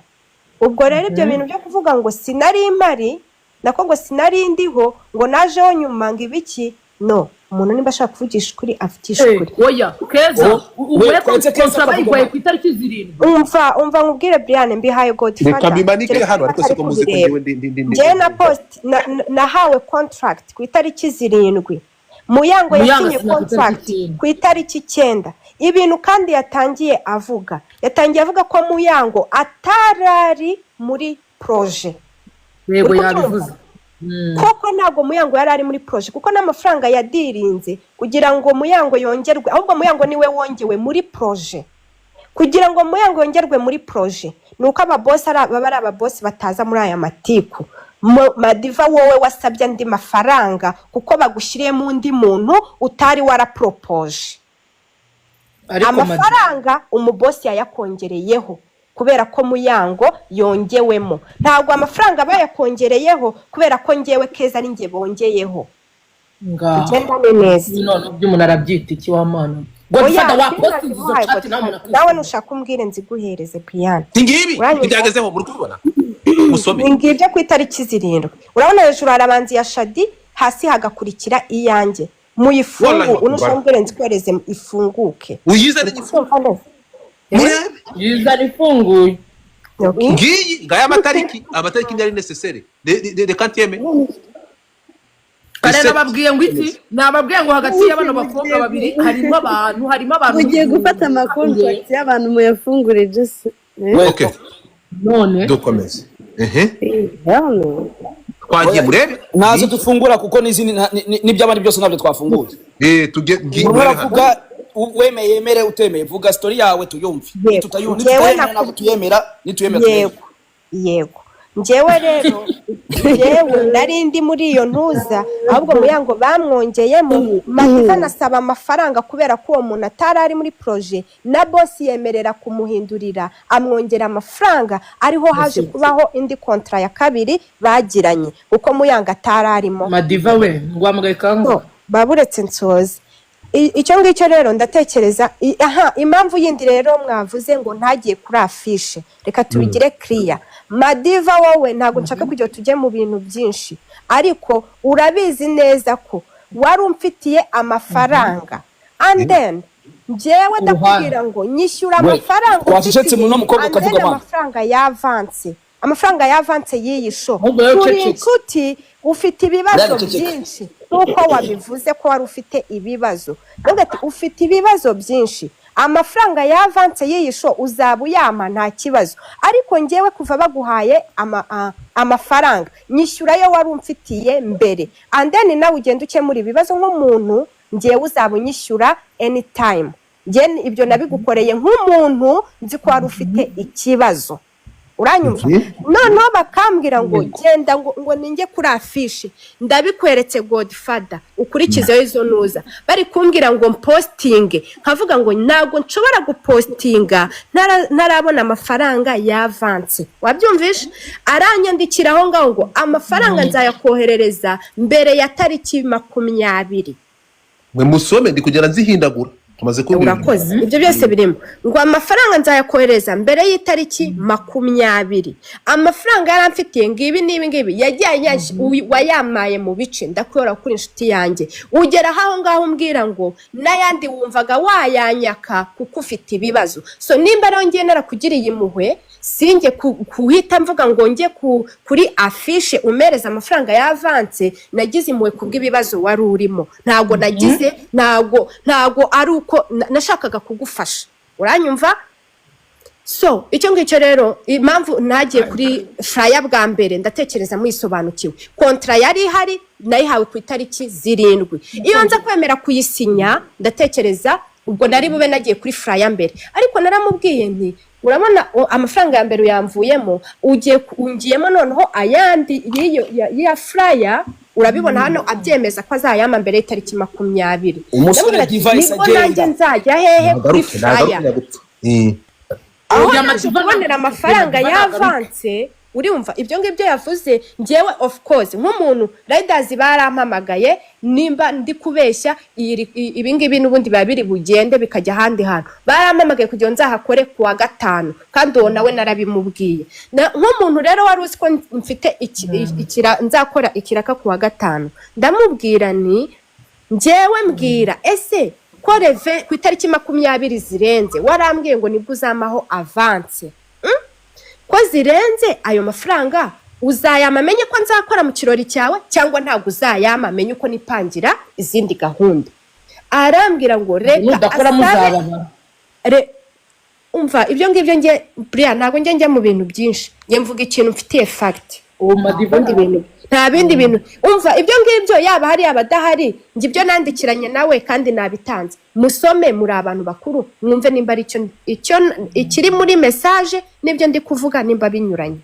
ubwo rero ibyo bintu byo kuvuga ngo sinari impari nako ngo sinari ndiho ngo najeho nyuma ngo ibiki no umuntu nimba ashaka kuvugisha ukuri avugisha ukuri oya keza uvuye ko kontra bayiguye ku itariki 7 umva nkubwire Brian mbihaye Godfather reka mbimanike hano ariko siko muzi ko njyewe njye na post nahawe contract ku itariki 7 Muyango yasinye contract ku itariki 9 ibintu kandi yatangiye avuga ko Muyango atarari muri projet yego yabivuze koko ntabwo Muyango yari ari muri projet kuko n'amafaranga yadirinze kugira ngo Muyango yongerwe ahubwo Muyango niwe wongewe muri projet kugira ngo Muyango yongerwe muri projet nuko ababoss baba ari ababoss bataza muri aya matiku Madiva wowe wasabye andi mafaranga kuko bagushyiriye mu undi muntu utari warapropose amafaranga umuboss yayakongereyeho kubera ko Muyango yongewemo ntabwo amafaranga bayakongereyeho kubera ko ngewe keza ari nge bongeyeho ngende neza none by'umuntu arabyita iki wa mana Godfather wa post izo chat nawe nushaka umbwire nziguhereze Brian ngibi byagezeho muri kubona musome ngibyo ku itariki 7 urabona hejuru harabanzi ya Shadi hasi hagakurikira iyanjye muyifungu unushambwire nzikwereze ifunguke uyiza n'ifungu yizana ifunguye ngiyi ngaya amatariki ndari necessaire de quantième kare nababwiye ngo iki nababwiye ngo hagati y'abana bakobwa babiri harimo abantu ugiye gufata amakontrakt y'abantu muyafungure just okay none dukomeze twagiye murebe ntazo dufungura kuko n'izindi n'iby'abandi byose ntabyo twafunguye tugeravuga wemeye utemeye vuga story yawe tuyumve tutayumva nituyemera yego njyewe rero nari ndi muri iyo ntuza ahubwo Muyango bamwongeyemo Madiva nasaba amafaranga kubera ko uwo muntu atari ari muri projet na boss yemerera kumuhindurira amwongera amafaranga ariho haje kubaho indi kontra ya kabiri bagiranye uko Muyango atari arimo Madiva we ngwamagaye kango baburetse nsoze icyo ngicyo rero ndatekereza impamvu yindi rero mwavuze ngo ntagiye kuri afishe reka tubigire clear Madiva wowe ntago nshaka kujya tujye mu bintu byinshi ariko urabizi neza ko wari umfitiye amafaranga and then njyewe ndakubwira ngo nyishyura amafaranga twashitse mu n'umukobwa kavuga amafaranga y'avance y'iyi show turi inshuti ufite ibibazo byinshi nuko wabivuze ko wari ufite ibibazo ati ufite ibibazo byinshi amafaranga y'avance y'iyi show uzaba uyama nta kibazo ariko njyewe kuva baguhaye amafaranga nyishyura yo wari umfitiye mbere and then nawe ugenda ukemura ibibazo nk'umuntu njyewe uzaba unyishyura anytime njye ibyo nabigukoreye nk'umuntu nzi ko wari ufite ikibazo uranyumva noneho bakambwira ngo genda ngo ninge kuri afishe ndabikweretse Godfather ukurikizeho izo nuza bari kumbwira ngo postinge nkavuga ngo ntago nshobora gupostinga ntarabona amafaranga y'avance wabyumvishe aranyandikiraho ngaho ngo amafaranga nzayakoherereza mbere ya tariki 20 mwe musome ndi kugera nzihindagura tumaze kubwira urakoze ibyo byose birimo ngo amafaranga nzayakohereza mbere y'itariki 20 amafaranga yaramfitiye ngibi n'ibi yajyanye wayamaye mu bice ndakora kuri inshuti yanjye ugera aho ngaho umbwira ngo nayandi wumvaga wayanyaka kuko ufite ibibazo so nimba rongeye narakugiriye impuhwe singe kuhita mvuga ngo nge kuri afishe umereza amafaranga y'avance nagize impuhwe kubw'ibibazo wari urimo ntago nagize ntago ari uko nashakaga kugufasha uranyumva so icyo ngicyo rero impamvu nagiye kuri flyer bwa mbere ndatekereza muyisobanukiwe kontra yari ihari nayihawe ku itariki 7 iyo nza kwemera kuyisinya ndatekereza ubwo nari bube nagiye kuri flyer mbere ariko naramubwiye nti urabona amafaranga ya mbere yamvuyemo ungiyemo noneho ayandi ya flyer urabibona hano abyemeza ko azayama mbere y'itariki 20 umusore device agenda nzajya hehe kuri flyer aho kubonera amafaranga y'avance urumva ibyo ngibyo yavuze njyewe of course nk'umuntu riders barampamagaye nimba ndi kubeshya ibi ngibi n'ubundi biba biri bugende bikajya ahandi hantu barampamagaye kugira ngo nzahakore ku wa gatanu kandi uwo nawe narabimubwiye nk'umuntu rero wari uzi ko mfite nzakora ikiraka ku wa gatanu ndamubwira ni njyewe mbwira ese ko reve ku itariki 20 zirenze warambwiye ngo nibwo uzamaho avance ko zirenze ayo mafaranga uzayama amenye ko nzakora mu kirori cyawe cyangwa ntabwo uzayama amenye uko nipangira izindi gahunda arambwira ngo reka asabe umva ibyo ngibyo nge Brian ntabwo njya mu bintu byinshi nge mvuga ikintu mfitiye fact nta bindi bintu umva ibyo ngibyo yaba hari abadahari nge ibyo nandikiranye nawe kandi nabitanze musome muri abantu bakuru mwumve nimba ari icyo ikiri muri message nibyo ndi kuvuga nimba binyuranye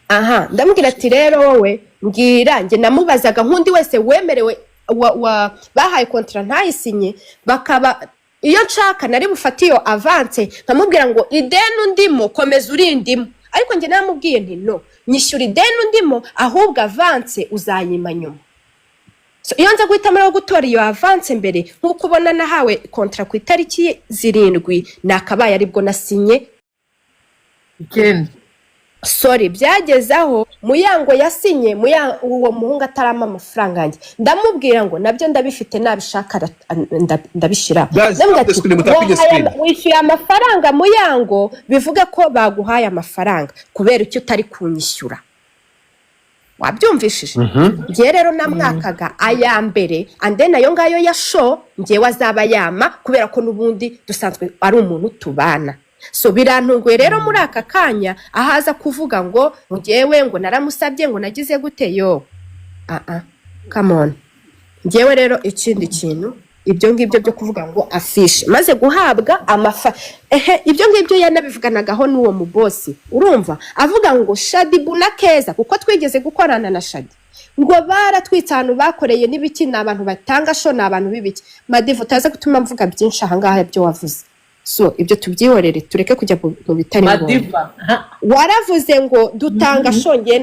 aha ndamubwira ati rero wowe mbwira nge namubazaga nkundi wese wemerewe bahaye contrat ntayisinye bakaba iyo nshaka nari bufate iyo avance nkamubwira ngo ideni undimo komeza urindimo ariko nge namubwiye nti no nyishyura ideni undimo ahubwo avance uzanyima nyuma iyo nza guhitamo rero gutora iyo avance mbere nk'uko ubona nahawe contrat ku itariki 7 nakabaye aribwo nasinye sorry byagezaho Muyango yasinye uwo muhungu atarama amafaranga yanjye ndamubwira ngo nabyo ndabifite nabishaka ndabishira wishyuye amafaranga Muyango bivuga ko baguhaye amafaranga kubera icyo utari kunyishyura wabyumvishije ngiye rero namwakaga aya mbere ande nayo ngayo ya show ngiye wazaba yama kubera ko nubundi dusanzwe ari umuntu tubana so birantunguye rero muri aka kanya ahaza kuvuga ngo ngewe ngo naramusabye ngo nagize gute yo come on ngewe rero ikindi kintu ibyo ngibyo byo kuvuga ngo afishe maze guhabwa ibyo ngibyo yanabivuganagaho n'uwo mu boss urumva avuga ngo Shadibu na Keza kuko twigeze gukorana na Shadi ngo baratwitse ahantu bakoreye n'ibiki n'abantu batanga show n'abantu bibiki Madivu taza gutuma mvuga byinshi ahangaha byo wavuze so ibyo tubyihorere tureke kujya mu bitari ngombwa waravuze ngo dutanga shongeye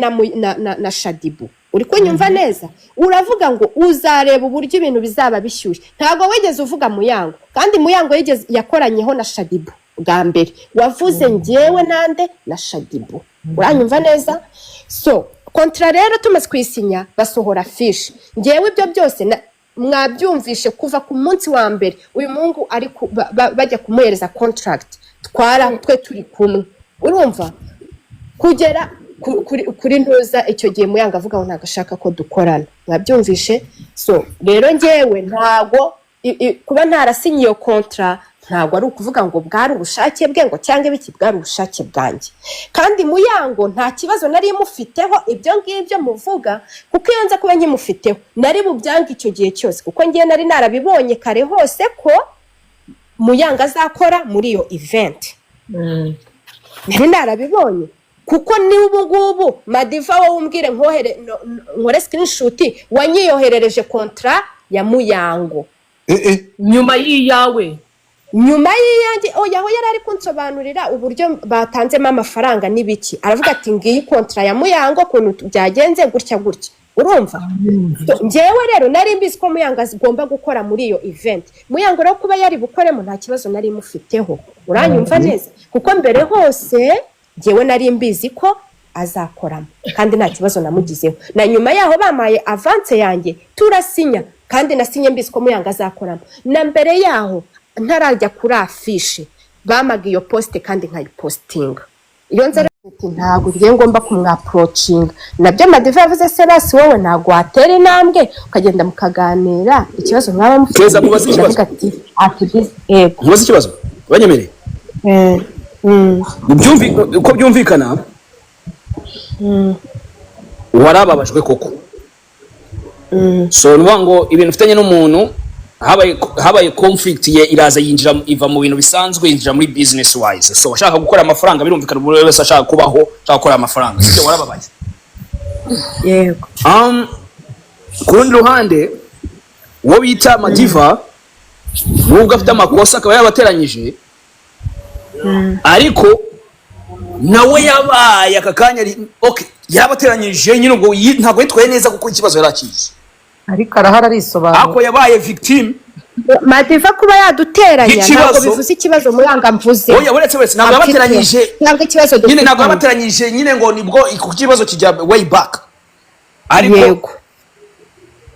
na Shadibu uri kunyumva neza uravuga ngo uzareba uburyo ibintu bizaba bishyushye ntago wegeze uvuga Muyango kandi Muyango yegeze yakoranyeho na Shadibu bwa mbere wavuze ngewe nande na Shadibu uranyumva neza so kontra rero tumaze kwisinya basohora fish ngewe ibyo byose mwabyumvishe kuva ku munsi wa mbere uyu mungu ari bajya kumuhereza contract twe turi kumwe urumva kugera kuri ntuza icyo gihe Muyango avuga ngo ntagashaka ko dukorana mwabyumvishe so rero ngewe ntago kuba ntarasinye iyo contract ntago ari ukuvuga ngo bwari ubushake bwe ngo cyangwa ibiki bwari ubushake bwanjye kandi Muyango nta kibazo nari mufiteho ibyo ngibyo muvuga kuko iyo nza kuba nkimufiteho nari bubyange icyo gihe cyose kuko ngiye nari narabibonye kare hose ko Muyango azakora muri iyo event nari narabibonye kuko ni ubu ngubu Madiva wowe umbwire nkore screenshot wanyiyoherereje contrat ya Muyango nyuma yiyawe nyuma yiyange yaho yari ari kunsobanurira uburyo batanzemo amafaranga n'ibiki aravuga ati ngiyi contrat ya Muyango kuntu byagenze gutya urumva ngewe rero nari mbizi ko Muyango agomba gukora muri iyo event Muyango rero kuba yari bukoremo nta kibazo nari mufiteho uranyumva neza kuko mbere hose ngewe nari mbizi ko azakoramo kandi nta kibazo namugizeho na nyuma yaho bamaye avance yanjye turasinya kandi nasinye mbizi ko Muyango azakoramo na mbere yaho ntarajya kuri afishe bamaga iyo poste kandi nkayipostinga iyo nzara ntabwo ngiye ngomba kumwaproachinga nabyo Madiva yavuze Selas wowe ntabwo watera intambwe ukagenda mukaganira ikibazo mwaba mufite Keza mubaze ikibazo mubaze ikibazo banyemereye uko byumvikana warababajwe koko so ngo ibintu ufitanye n'umuntu habaye conflict ye iraza yinjira iva mu bintu bisanzwe yinjira muri business wise so ashaka gukora amafaranga birumvikana buri wese ashaka kubaho ashaka gukora amafaranga sicyo warababaye yego ku rundi ruhande uwo bita Madiva nubwo afite amakosa akaba yabateranyije ariko nawe yabaye aka kanya okay yabateranyije nyine ngo ntabwo yitwaye neza kuko ikibazo yarakize ariko arahara arisobanura ako yabaye victim Madiva kuba yaduteranya ntabwo bivuze ikibazo muranga mvuze oya wese ntabwo yabateranyije ntabwo ikibazo dufite nyine ntabwo yabateranyije nyine ngo nibwo ku kibazo kijya way back ariko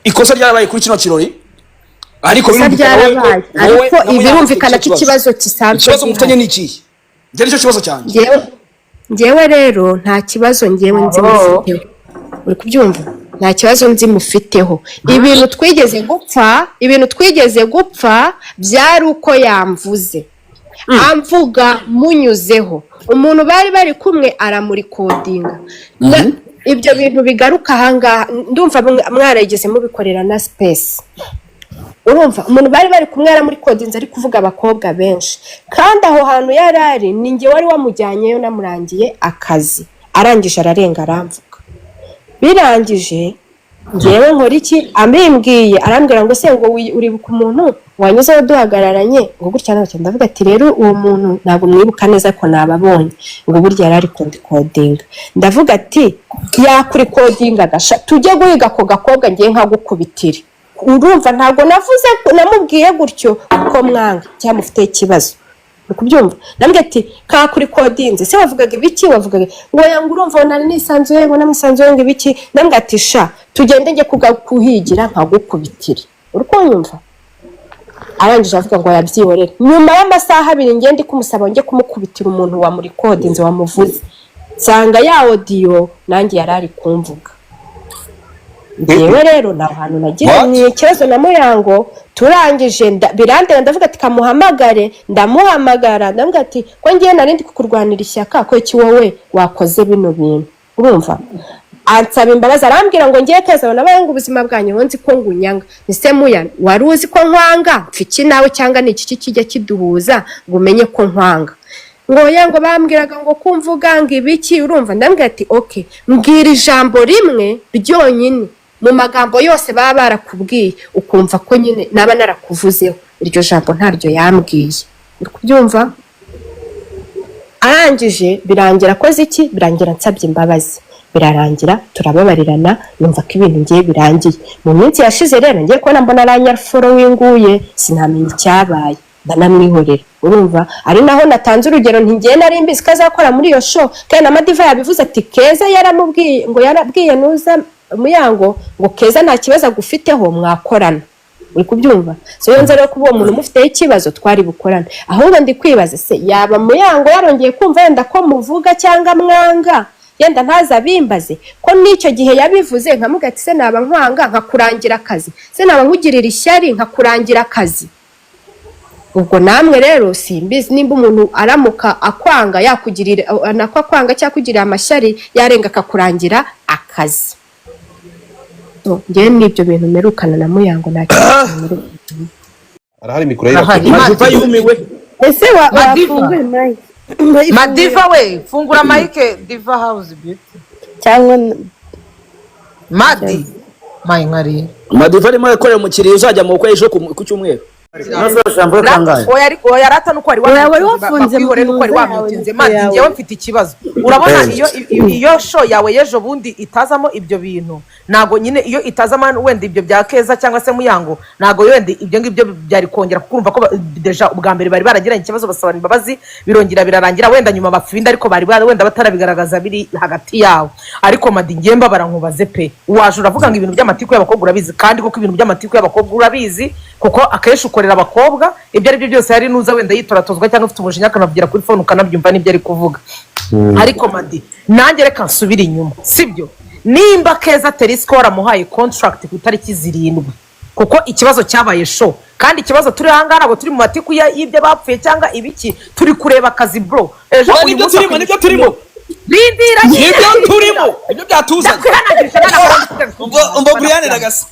ikosa ryarabaye kuri kino kirori ariko birumvikana ko ikibazo kisanzwe ikibazo mufitanye n'iki njye nicyo kibazo cyanjye njyewe rero nta kibazo njyewe nzi mufiteho uri kubyumva nta kibazo nzi mufiteho ibintu twigeze gupfa byari uko yamvuze amvuga munyuzeho umuntu bari kumwe aramurikodinga ibyo bintu bigaruka ahangaha ndumva mwarageze mubikorera na space urumva umuntu bari kumwe aramurikodinze ari kuvuga abakobwa benshi kandi aho hantu yarari ni njye wari wamujyanyeyo namurangiye akazi arangije ararenga aramvuga birangije ngewe nkora iki ambimbwiye arambwira ngo se ngo uribuka umuntu wanyuzeho duhagararanye ngo gutya nacyo ndavuga ati rero uwo muntu ntabwo mwibuka neza ko nababonye ngo burya yari ari kundikodinga ndavuga ati yakuri kodinga gasha tujye guhiga ako gakobwa ngiye nkagukubitire urumva ntabwo navuze namubwiye gutyo ko mwanga cyangwa mufite ikibazo ukubyumva nambwe ati ka kuri kodinze se wavugaga ibiki wavugaga ngo yanga urumva nari nisanzuye ngo namwisanzuye ngo ibiki nambwe ati sha tugende nge kuhigira nkagukubitire urukonyumva arangije avuga ngo yabyiborera nyuma y'amasaha 2 ngende kumusaba nge kumukubitira umuntu wa muri kodinze wamuvuze nsanga ya audio nanjye yarari kumvuga ngewe rero na hantu nagiye ni ikibazo na Muyango turangije birandera ndavuga ati kamuhamagare ndamuhamagara ndavuga ati ko ngiye narindi kukurwanira ishyaka ko iki wowe wakoze bino bintu urumva ansaba imbabazi arambwira ngo ngiye keza nabaye ngo ubuzima bwanyu wonzi ko ngunyanga nise Muya wari uzi ko nkwanga mfiki nawe cyangwa ni iki kijya kiduhuza ngo umenye ko nkwanga ngo yango bambwiraga ngo kumvuga ngo ibiki urumva ndambwira ati okay mbwira ijambo rimwe ryonyine mu magambo yose baba barakubwiye ukumva ko nyine naba narakuvuzeho iryo jambo ntaryo yambwiye uri kubyumva arangije birangira koze iki birangira nsabye imbabazi birarangira turababarirana numva ko ibintu ngiye birangiye mu minsi yashize rero ngiye kubona mbona aranyarforo winguye sinamenye icyabaye ndanamwihorera urumva ari naho natanze urugero ntigiye nari mbizi kazakora muri iyo show kandi na Madiva yabivuze ati Keza yaramubwiye ngo yarabwiye nuza Muyango ngo Keza nta kibazo gufiteho mwakorana uri kubyumva so yonze rero kuba umuntu mufiteho ikibazo twari bukorana ahubwo ndi kwibaza se yaba Muyango yarongeye kumva yenda ko muvuga cyangwa mwanga yenda ntaza bimbaze ko n'icyo gihe yabivuze nkamuga ati se naba nkwanga nkakurangira akazi se naba nkugirira ishyari nkakurangira akazi ubwo namwe rero simbizi nimba umuntu aramuka akwanga yakugirira nako akwanga cyangwa kugirira amashyari yarenga akakurangira akazi ngewe n'ibyo bintu merukana na Muyango nacyo arahari mikoro y'irafite Madiva yumiwe ese wafunguye mic Madiva we fungura mic Diva House Beauty cyangwa Madi Mayinkari Madiva arimo yakorera umukiriya uzajya mu bukwe ejo ku cyumweru oya rata nuko ari wafunze nuko ari wamutinze Madi ngewe mfite ikibazo urabona iyo show yawe yejo bundi itazamo ibyo bintu nago nyine iyo itazamo wenda ibyo bya Keza cyangwa se Muyango nago wenda ibyo ngibyo byari kongera kukumva ko deja ubwa mbere bari baragiranye ikibazo basabana imbabazi birongera birarangira wenda nyuma bapfinda ariko bari wenda batarabigaragaza biri hagati yawo ariko Madi ngemba barankubaze pe waje uravuga ngo ibintu by'amatiku y'abakobwa urabizi kandi koko ibintu by'amatiku y'abakobwa urabizi kuko akenshi ukorera abakobwa ibyo ari byo byose hari nuza wenda yitoratozwa cyangwa ufite umujinya akanavugira kuri phone ukanabyumva n'ibyo ari kuvuga ariko Madi nanjye reka nsubira inyuma sibyo nimba Keza Terisco waramuhaye contract ku itariki 7 kuko ikibazo cyabaye show kandi ikibazo turi hangara nabo turi mu matiku y'ibyo bapfuye cyangwa ibiki turi kureba akazi bro ejo nibyo turimo bindira nibyo turimo ibyo byatuzanye umbo Brian ragasa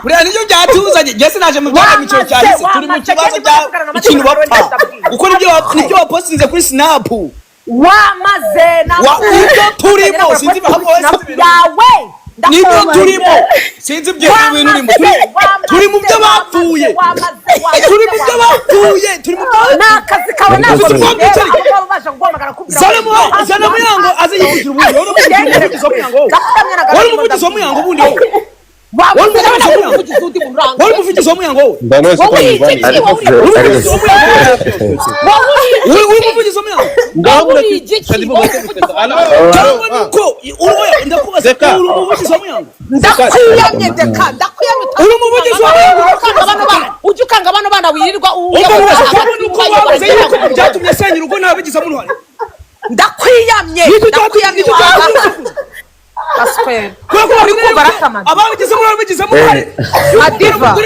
Brian nibyo byatuzanye Jesse naje mu byara micyo cyahise turi mu kibazo cya ikintu bapfa uko nibyo wapostinze kuri Snap wamaze na ibyo turimo sinzi baho yawe nibyo turimo sinzi ibyo bintu urimo turi mu byo bapfuye turi mu byo bapfuye turi mu byo n'akazi kawe ntabwo baje guhamagara kubwira zana muyango aze yivugira ubundi wari umuvugizi w'umuyango ubundi wari umuvugizi w'umuyango wowe umuvugizi w'umuyango cyangwa nuko ndakubaza uri umuvugizi w'umuyango ndakwiyamye deka ndakwiyamye uri umuvugizi w'umuyango ujye ukanga abana bana wirirwa byatumye senyera ubwo nabigize uruhare ndakwiyamye ababigizemo uruhare Madiva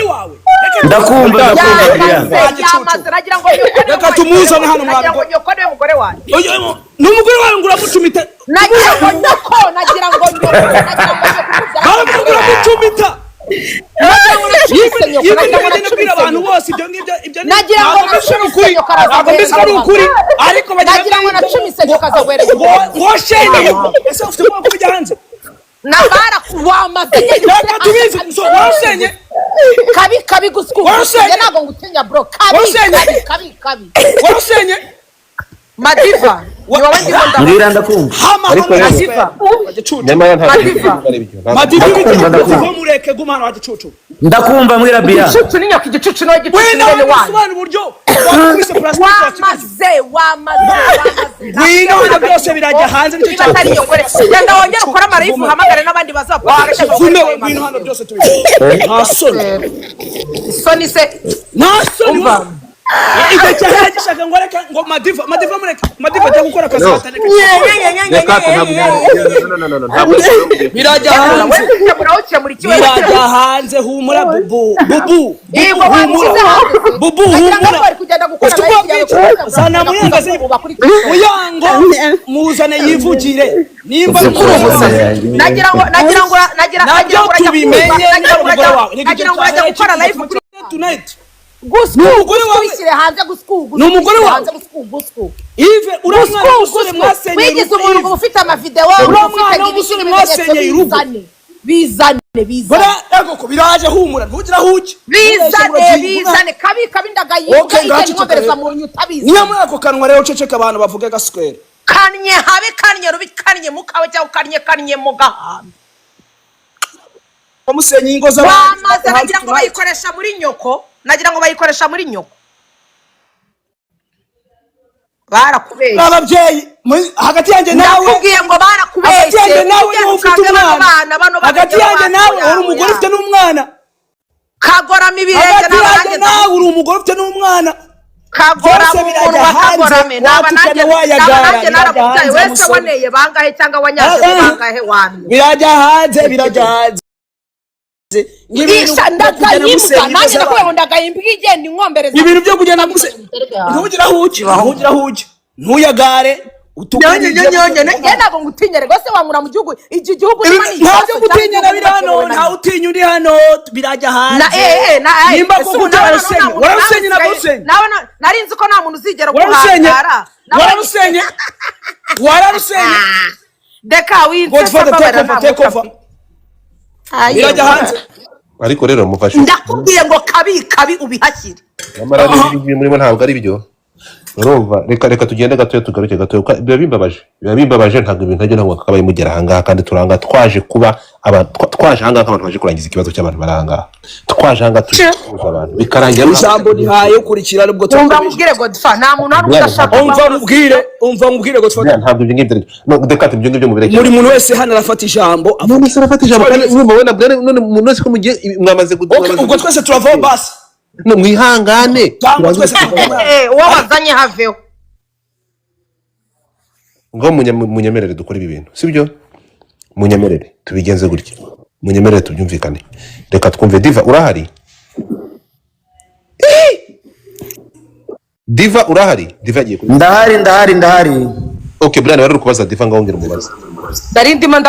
ndakumva yamaze nagira ngo reka tumuzane hano mwabwo nyokore umugore wanjye n'umugore wawe ngo uramucumita nagira ngo nyoko nagira ngo uramucumita abantu bose ibyo ngibyo nagira ngo nacumise ntabwo mbese ari ukuri ariko nagira ngo nacumise nyokaza wereza washenye ese ufite ubwoko bujya hanze nabara wamaze reka tubizi washenye kabi guskuza ntabwo ngutinya bro kabi washenye Madiva ni wowe ndimo mbwira ndakumva ariko Madiva nyamara Madiva mureke gumana wa gicucu ndakumva mwira bia igicucu ni nyoka igicucu no gicucu ni bene wanyu sobanura uburyo wakubise plastic wamaze wino byose birajya hanze nicyo niba atari nyokore genda wongere ukora amarayifu uhamagare n'abandi bazapfa vume wino hano byose tubizi nta soni soni se nta soni icyo cyari gishaka ngo reka ngo Madiva mureke Madiva ajya gukora akazi ataneka birajya hanze humura bubu humura zana muyango muzane yivugire nimba nagira ngo tubimenye nagira ngo ajya gukora live kuri tonight umugore wawe hanze ni umugore wawe Ive uramwana umusore mwasenye wigize umuntu ngo ufite amavideo ufite umusore mwasenye urugo bizane bara ego ko biraje humura ntugira huke bizane kabi ndagayibuka ikengobereza mu nyuta bizane niyo muri ako kanwa rero ceceka abantu bavuge gaswere kanye habe kanye rubi kanye mukawe cyangwa kanye mu gahamba umusenyi ingo z'abantu nagira ngo bayikoresha muri nyoko barakubeshye ababyeyi hagati yanjye nawe nakubwiye ngo barakubeshye hagati yanjye nawe niwe ufite umwana hagati yanjye nawe uri umugore ufite n'umwana kagorama ibirenge hagati yanjye nawe uri umugore ufite n'umwana kagorama umuntu bakagorame naba nanjye narabutaye wese waneye bangahe cyangwa wanyaje bangahe wamye birajya hanze Isha ndagayimbwa nanjye nakubwiye ndagayimbwa igenda inkombereza ibintu byo kugenda guse ntugira huke ntuyagare njye ntabwo ngutinyere rwose wankura mu gihugu iki gihugu ntabyo gutinyera biri hano ntawe utinya uri hano birajya hanze nimba koko wararusenye nari nzi ko nta muntu uzigera guhangara wararusenye deka winse birajya hanze ariko rero mufashe ndakubwiye ngo kabi ubihashyire nyamara ibintu murimo ntabwo ari byo urumva reka tugende gatoya tugaruke gatoya biba bimbabaje ntabwo ibintu ajya ntabwo akabaye mugera ahangaha kandi turanga twaje kuba twaje ahangaha nk'abantu baje kurangiza ikibazo cy'abantu baranga twaje ahangaha tuzi abantu bikarangira ijambo ntihaye ukurikira nubwo umva mubwire Godfa nta muntu hano udashaka umva mubwire Godfa ntabwo ibyo ngibyo dekate ibyo ngibyo mubireke buri muntu wese hano arafata ijambo kandi urumva wenda none umuntu wese ko mugiye mwamaze ubwo twese turavaho basi mwihangane wabazanye haveho ngo munyemerere dukora ibi bintu sibyo munyemerere tubigenze gutya munyemerere tubyumvikane reka twumve Diva urahari Diva urahari Diva agiye ndahari okay Brian wari uri kubaza Diva ngo wongere umubaze darindimo